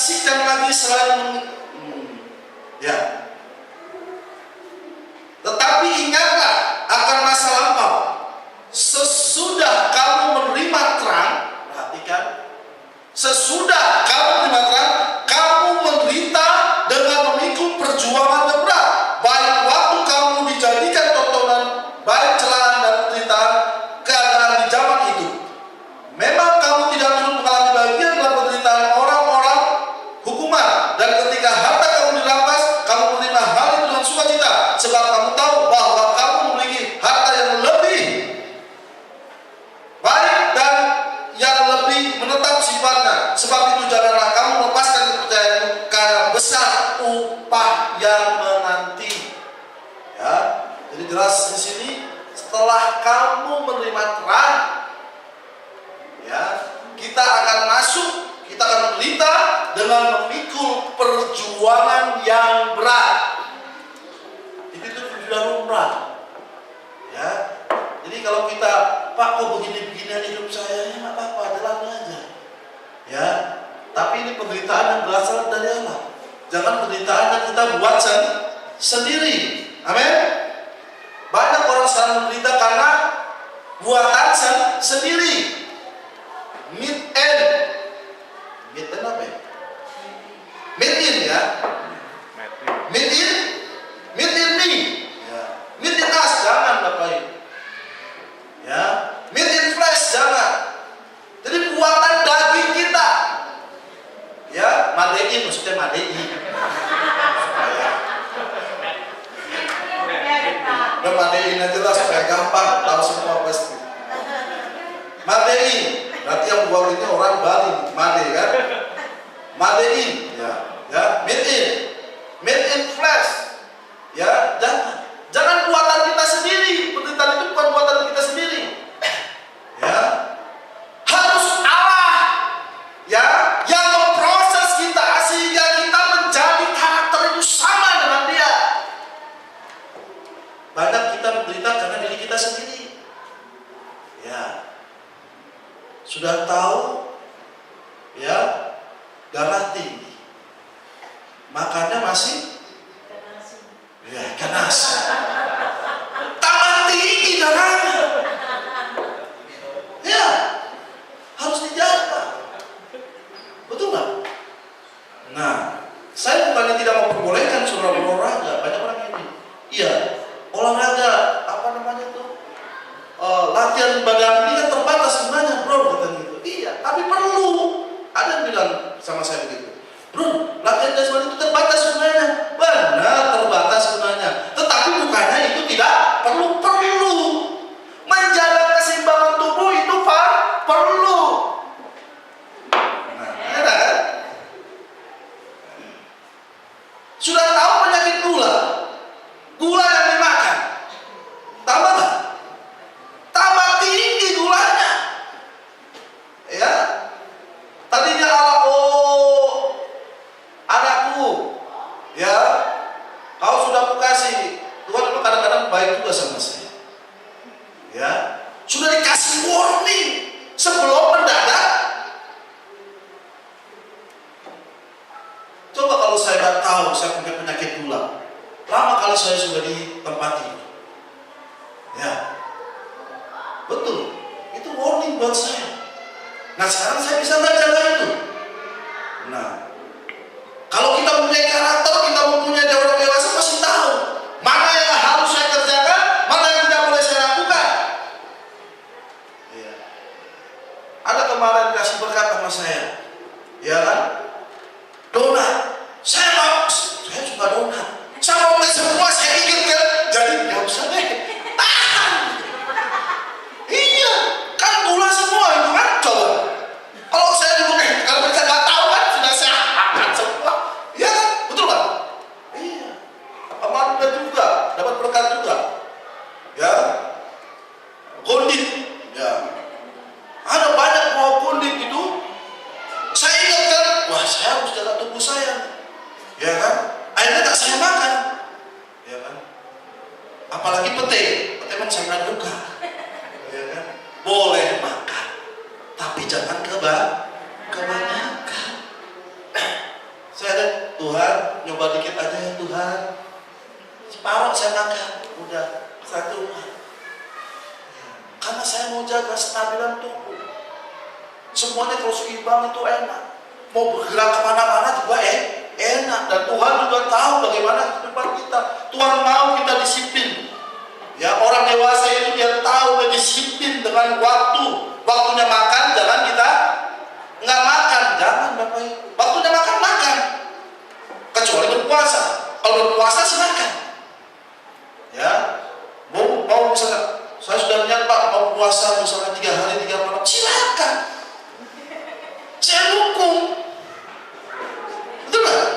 saksikan lagi selain ya. Tetapi ingatlah akan masa lampau. Sesudah kamu menerima terang, perhatikan, sesudah kamu menerima terang, kamu menderita dengan memikul perjuangan yang berat. Baik waktu kamu dijadikan tontonan, baik celaan dan penderitaan keadaan di zaman itu. Memang kamu tidak turut mengalami bagian dalam penderitaan orang-orang hukuman, dan ketika harta kamu dirampas, kamu menerima hal itu dengan sukacita, sebab kamu tahu bahwa kamu memiliki harta yang lebih baik dan yang lebih menetap sifatnya. Sebab itu janganlah kamu melepaskan kepercayaanmu, karena besar upah yang menanti. Ya, jadi jelas di sini, setelah kamu menerima terang, ya, kita akan masuk, kita akan menderita dengan memikul perjuangan yang berat. Itu sudah lumrah. Ya, jadi kalau kita, Pak, kok begini-beginian hidup saya, ya nggak apa-apa, jalani aja. Ya, tapi ini penderitaan yang berasal dari Allah. Jangan penderitaan yang kita buat sendiri. Amin. Banyak orang sekarang menderita karena buatan sendiri. Mid apa ya? Mid in ya. Mid in me. Ya. Mid in us, jangan Bapak Ibu. Ya. Mid in flesh, jangan. Jadi buatan daging kita. Ya, madein, maksudnya madein. Supaya udah madein aja lah supaya gampang, tahu semua pasti. Madein, berarti yang buat ini orang Bali, made kan? Madein, ya, made in flesh, ya, jangan buatan kita sendiri. Penderitaan itu bukan buatan kita sendiri, ya. Harus Allah, ya, yang memproses kita sehingga kita menjadi karakter itu sama dengan Dia. Banyak kita menderita karena diri kita sendiri, ya. Sudah tahu, ya, darah tinggi, makannya masih ya ganas, tambah tinggi darahnya, ya, harus dijaga, betul nggak? Nah, saya bukannya tidak memperbolehkan saudara olahraga. Banyak orang ini, iya, olahraga apa namanya tuh, latihan badan ini kan terbatas sebenarnya, bro, kata gitu. Iya, tapi perlu. Ada yang bilang sama saya begitu, bro, latihan jasmani itu terbatas sebenarnya. Benar, terbatas sebenarnya. Tetapi bukannya itu tidak perlu. Menjaga keseimbangan tubuh itu perlu. Nah, ada kan? Sudah tahu penyakit gula yang dimakan, tambah nggak? Tambah tinggi gulanya, ya. Tadinya anakku, ya, kau sudah kukasih. Tuhan itu kadang-kadang baik juga sama saya, ya. Sudah dikasih warning sebelum mendadak. Coba kalau saya nggak tahu saya punya penyakit gula, lama kali saya sudah di tempat ini, ya. Betul, itu warning buat saya. Nah, sekarang saya bisa nggak jaga itu? Nah, kalau kita mempunyai karakter, kita mempunyai orang dewasa, pasti tahu mana yang harus saya kerjakan, mana yang tidak boleh saya lakukan. Ya. Ada kemarin kasih berkat sama saya, ya kan? Donat, saya suka donat. Saya mau beli semua, saya inginkan, jadi nggak usah deh, tahan. Iya, kan gula semua itu kan, coba. Kalau saya dulu kalau saya nggak tahu kan sudah saya angkat semua, ya kan, betul kan? Iya, amanah juga, dapat berkat juga, ya. Kondit, ya. Ada banyak buah kondit itu. Saya ingat kan, wah saya harus jaga tubuh saya, ya kan? Akhirnya tak saya makan, ya kan? Apalagi pete memang sangat duka, ya kan? Boleh makan, tapi jangan kebanyakan. Tuhan, nyoba dikit aja ya Tuhan. Separuh saya makan, udah satu. Karena saya mau jaga stabilan tubuh. Semuanya kalau seimbang itu enak. Mau bergerak kemana-mana juga enak. Dan Tuhan juga tahu bagaimana kehidupan kita. Tuhan mau kita disiplin. Ya, orang dewasa itu dia tahu dan disiplin dengan waktu. Waktunya makan, jangan kita nggak makan. Jangan Bapak Ibu. Waktunya makan. Kecuali berpuasa. Kalau berpuasa silakan. Ya, mau misalnya saya sudah niat Pak mau puasa misalnya 3 hari 3 malam, silakan. Saya dukung. Betul nggak?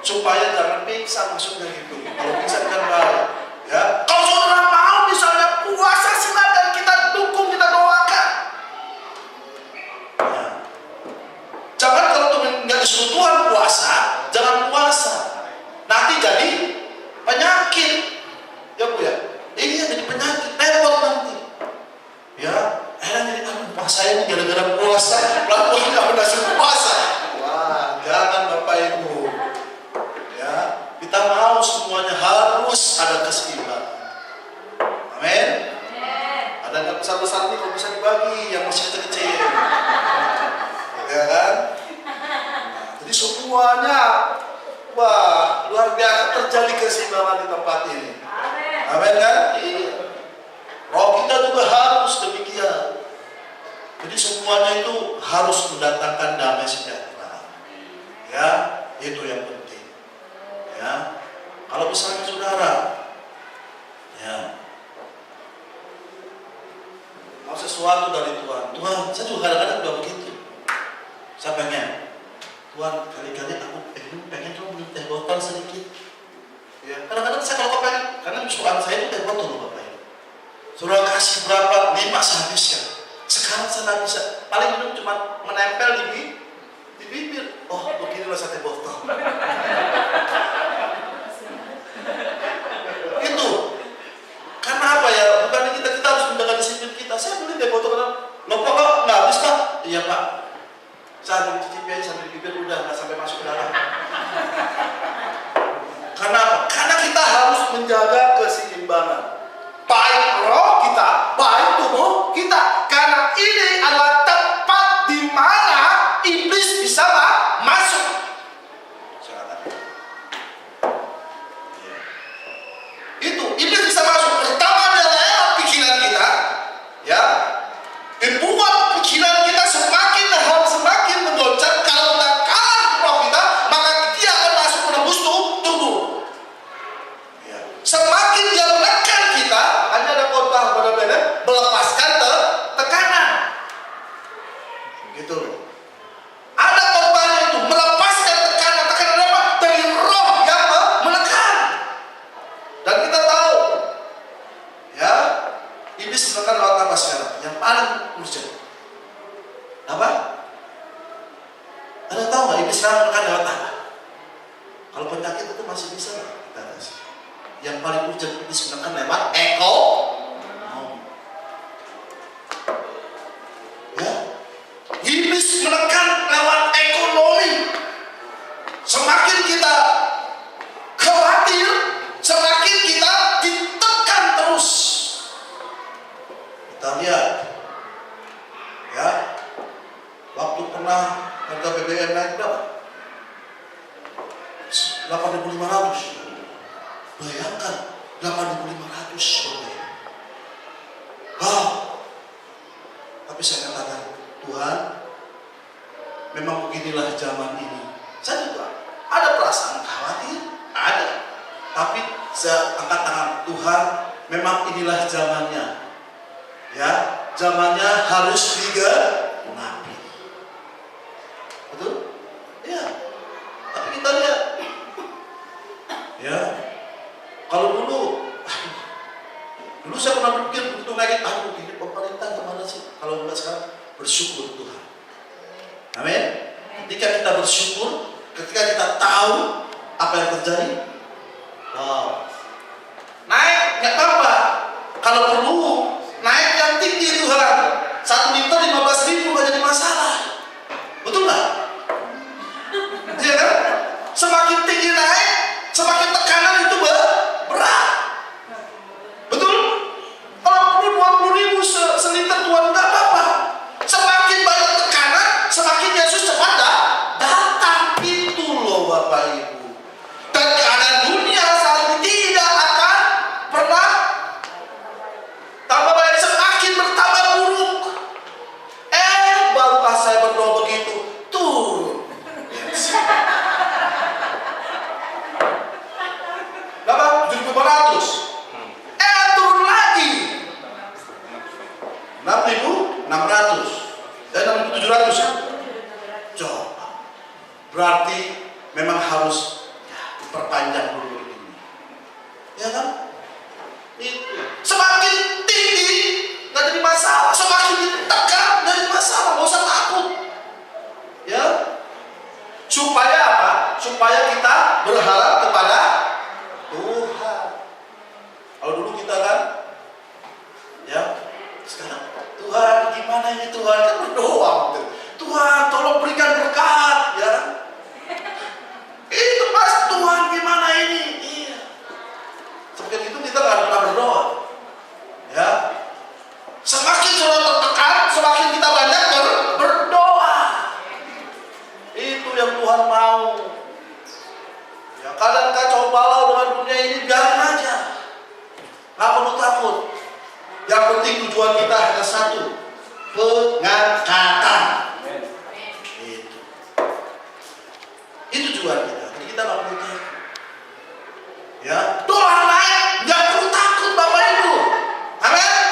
Supaya jangan pingsan maksudnya gitu. Kalau pingsan kan bahaya. Ya, kalau saudara mau misalnya puasa silakan, kita dukung, kita doakan. Ya. Jangan kalau nggak disuruh Tuhan puasa, jangan puasa. Nanti jadi penyakit. Ya Bu ya, ini jadi penyakit, repot nanti. Ya, jadi puasa ini gara-gara puasa, lalu nggak pernah suruh puasa. Wah, jangan Bapak Ibu. Ya, kita mau semuanya harus ada keseimbangan. Amin. Ada nggak pesan-pesan ini kalau bisa dibagi yang masih kecil-kecil? Ya kan? Nah, jadi semuanya, wah luar biasa terjadi keseimbangan di tempat ini. Amin kan? Iya. Roh kita juga harus demikian. Jadi semuanya itu harus mendatangkan damai sejahtera. Ya, itu yang penting. Ya, kalau misalnya saudara, ya, mau sesuatu dari Tuhan. Tuhan, saya juga kadang-kadang udah begitu. Saya pengen, Tuhan kali-kali aku pengen dong minum teh botol sedikit. Ya, kadang-kadang saya kalau pengen, karena sukaan saya itu teh botol loh Bapak Ibu. Suruh kasih berapa, 5 sehabisnya. Sekarang saya nggak bisa, paling minum cuma menempel di bibir. Oh, beginilah sate botol. Itu, karena apa ya? Bukan kita harus menjaga disiplin kita. Saya beli teh botol karena, loh kok nggak habis Pak? Iya Pak. Saya ambil cicipi aja sambil di bibir udah nggak sampai masuk ke dalam. Karena apa? Karena kita harus menjaga keseimbangan. Baik roh kita, baik tubuh kita. Karena ini adalah tempat di mana iblis bisa masuk. Itu iblis bisa masuk. Pertama adalah pikiran kita, ya. Dibuat pikiran kita semakin mengoncat. Kalau kita kalah roh kita, maka dia akan masuk menembus tubuh. Ya. Semakin dia menekan kita, hanya ada khotbah benar-benar melepaskan tekanan. Gitu. Ada khotbahnya itu melepaskan tekanan apa? Dari roh yang menekan. Dan kita tahu, ya, iblis menekan lewat apa sekarang? Yang paling urgent. Apa? Anda tahu nggak iblis sekarang menekan lewat apa? Kalau penyakit itu masih bisa kita atasi. Yang paling urgent iblis menekan lewat ya, iblis menekan lewat ekonomi. Semakin kita khawatir, semakin kita ditekan terus. Kita lihat, ya, waktu pernah harga BBM naik berapa? 8.500. Bayangkan 8.500. Wow. Tapi saya katakan, Tuhan, memang beginilah zaman ini. Saya juga ada perasaan khawatir, ada. Tapi saya angkat tangan, Tuhan, memang inilah zamannya. Ya, zamannya harus digenapi. Betul? Ya. Tapi kita lihat, ya, kalau dulu saya pernah berpikir begitu naik, ini pemerintah gimana sih? Kalau enggak sekarang bersyukur Tuhan. Amin. Ketika kita bersyukur, ketika kita tahu apa yang terjadi, wow, naik nggak apa-apa. Kalau perlu naik yang tinggi Tuhan, 1 liter 15.000 nggak jadi masalah. Betul nggak? Iya kan? panjang dulu ini. Ya kan? Itu. Semakin tinggi nggak jadi masalah, semakin tegak nggak jadi masalah, nggak usah takut. Ya, supaya apa? Supaya kita berharap kepada Tuhan. Kalau dulu kita kan, ya, sekarang Tuhan gimana ini Tuhan, kan berdoa gitu. Tuhan tolong berikan berkat, ya. Itu pas Tuhan gimana ini, iya. Seperti itu kita nggak pernah berdoa, ya. Semakin saudara tertekan, semakin kita banyak berdoa. Itu yang Tuhan mau. Ya, kadang kacau balau dengan dunia ini, biarin aja. Nggak perlu takut. Yang penting tujuan kita hanya satu, pengangkatan. Itu tujuan kita. Jadi kita nggak perlu takut. Ya, dolar naik, nggak perlu takut Bapak Ibu. Amin.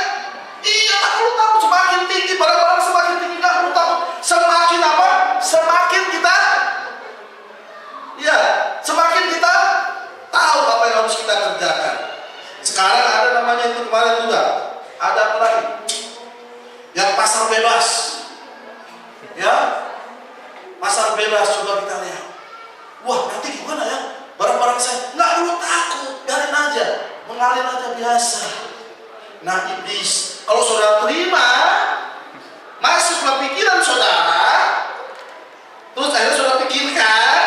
Iya, nggak perlu takut. Semakin tinggi barang-barang, semakin tinggi, nggak perlu takut. Semakin apa? Semakin kita, ya, semakin kita tahu apa yang harus kita kerjakan. Sekarang ada namanya itu kemarin juga. Ada apa lagi? Yang pasar bebas. Ya, pasar bebas coba kita lihat. Wah, nanti gimana ya? Barang-barang saya nggak perlu takut, biarin aja, mengalir aja biasa. Nah, iblis, kalau saudara terima, masuklah pikiran saudara, terus akhirnya saudara pikirkan,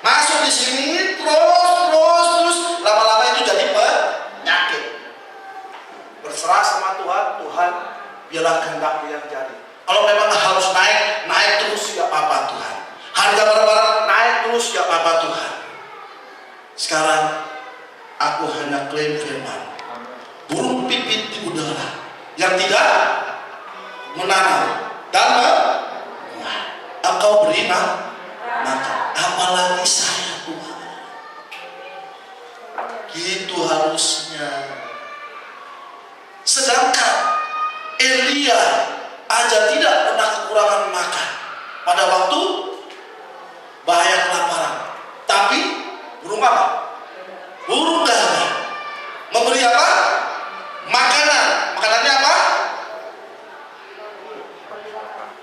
masuk di sini, terus, lama-lama itu jadi penyakit. Berserah sama Tuhan, Tuhan biarlah kehendak yang jadi. Kalau memang harus naik terus, ya apa Tuhan. Harga barang-barang naik terus, ya apa Tuhan. Sekarang aku hanya klaim firman. Burung pipit di udara yang tidak menanam dan engkau beri makan, apalagi saya Tuhan. Gitu harusnya. Sedangkan Elia aja tidak pernah kekurangan makan pada waktu bahaya kelaparan. Tapi burung apa? Burung gagak memberi apa? Makanan. Makanannya apa?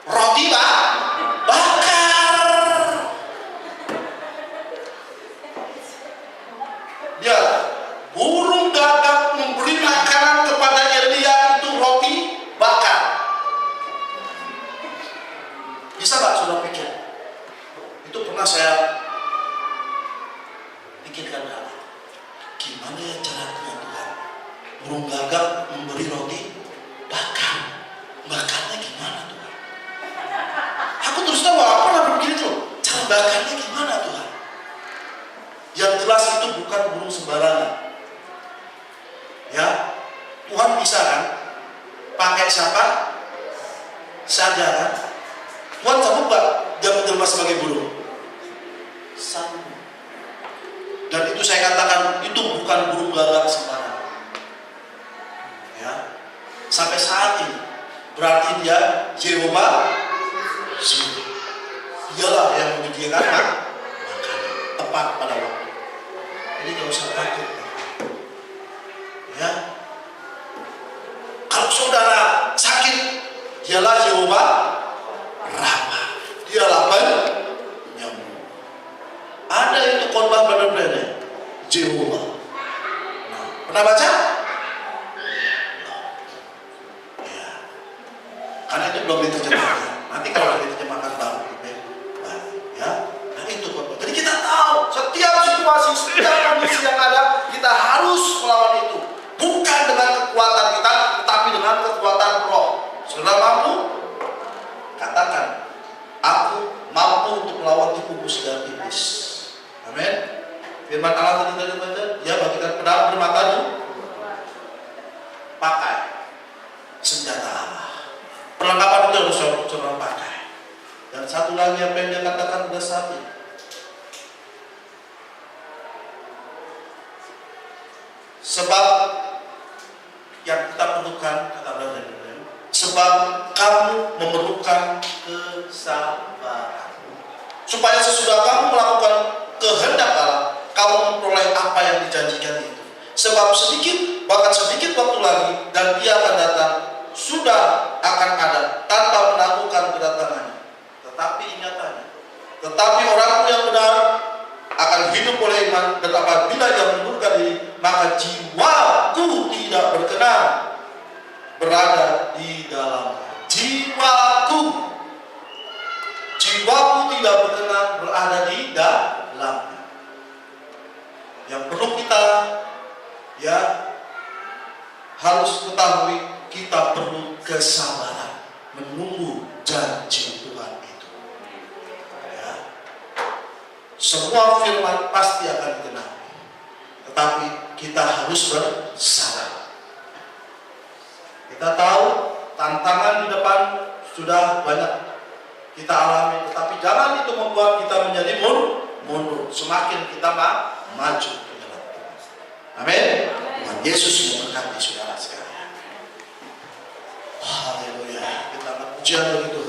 Roti bakar. Ya, burung gagak memberi makanan kepada Elia itu roti bakar. Bisa nggak saudara pikir? Itu pernah saya pikirkan hal. Gimana ya caranya Tuhan? Burung gagak memberi roti bakar. Bakarnya gimana Tuhan? Aku terus tahu apa pernah berpikir itu. Cara bakarnya gimana Tuhan? Yang jelas itu bukan burung sembarangan. Ya, Tuhan bisa kan? Pakai siapa saja kan? Tuhan sanggup gak dia menjelma sebagai burung? Sanggup. Dan itu saya katakan itu bukan burung gagak sembarangan. Ya, sampai saat ini berarti dia Jehovah Jireh. Dialah yang menyediakan makanan tepat pada waktu. Jadi nggak usah takut. Ya, kalau saudara sakit, dialah Jehovah Rafa. Dialah penyembuh. Ada itu khotbah benar-benar Jehovah. Nah, pernah baca? Ya. Karena itu belum diterjemahkan. Nanti kalau diterjemahkan baru ya. Nah itu khotbah. Jadi kita tahu setiap situasi, setiap kondisi yang ada, kita harus melawan itu. Bukan dengan kekuatan kita, tetapi dengan kekuatan Roh. Saudara mampu? Katakan, aku mampu untuk melawan tipu muslihat iblis. Amin. Firman Allah tadi baca, dia bagikan pedang bermata dua, pakai senjata Allah. Perlengkapan itu harus saudara pakai. Dan satu lagi yang pengen dia katakan pada saat ini, sebab yang kita perlukan, kata Brother Ibrahim, sebab kamu memerlukan kesabaran, supaya sesudah kamu melakukan kehendak Allah, kamu dijanjikan itu. Sebab sedikit, bahkan sedikit waktu lagi, dan Dia akan datang, sudah akan ada, tanpa menangguhkan kedatangannya. Tetapi ingatannya, tetapi orang yang benar akan hidup oleh iman, dan apabila ia mengundurkan diri, maka jiwaku tidak berkenan berada di dalam. Jiwaku tidak berkenan berada di dalamnya. Yang perlu kita harus ketahui, kita perlu kesabaran menunggu janji Tuhan itu. Semua firman pasti akan digenapi, tetapi kita harus bersabar. Kita tahu tantangan di depan sudah banyak kita alami, tetapi jangan itu membuat kita menjadi mundur. Semakin kita maju ke dalam Tuhan. Amin. Tuhan Yesus memberkati saudara sekalian. Haleluya. Kita berpujian bagi Tuhan.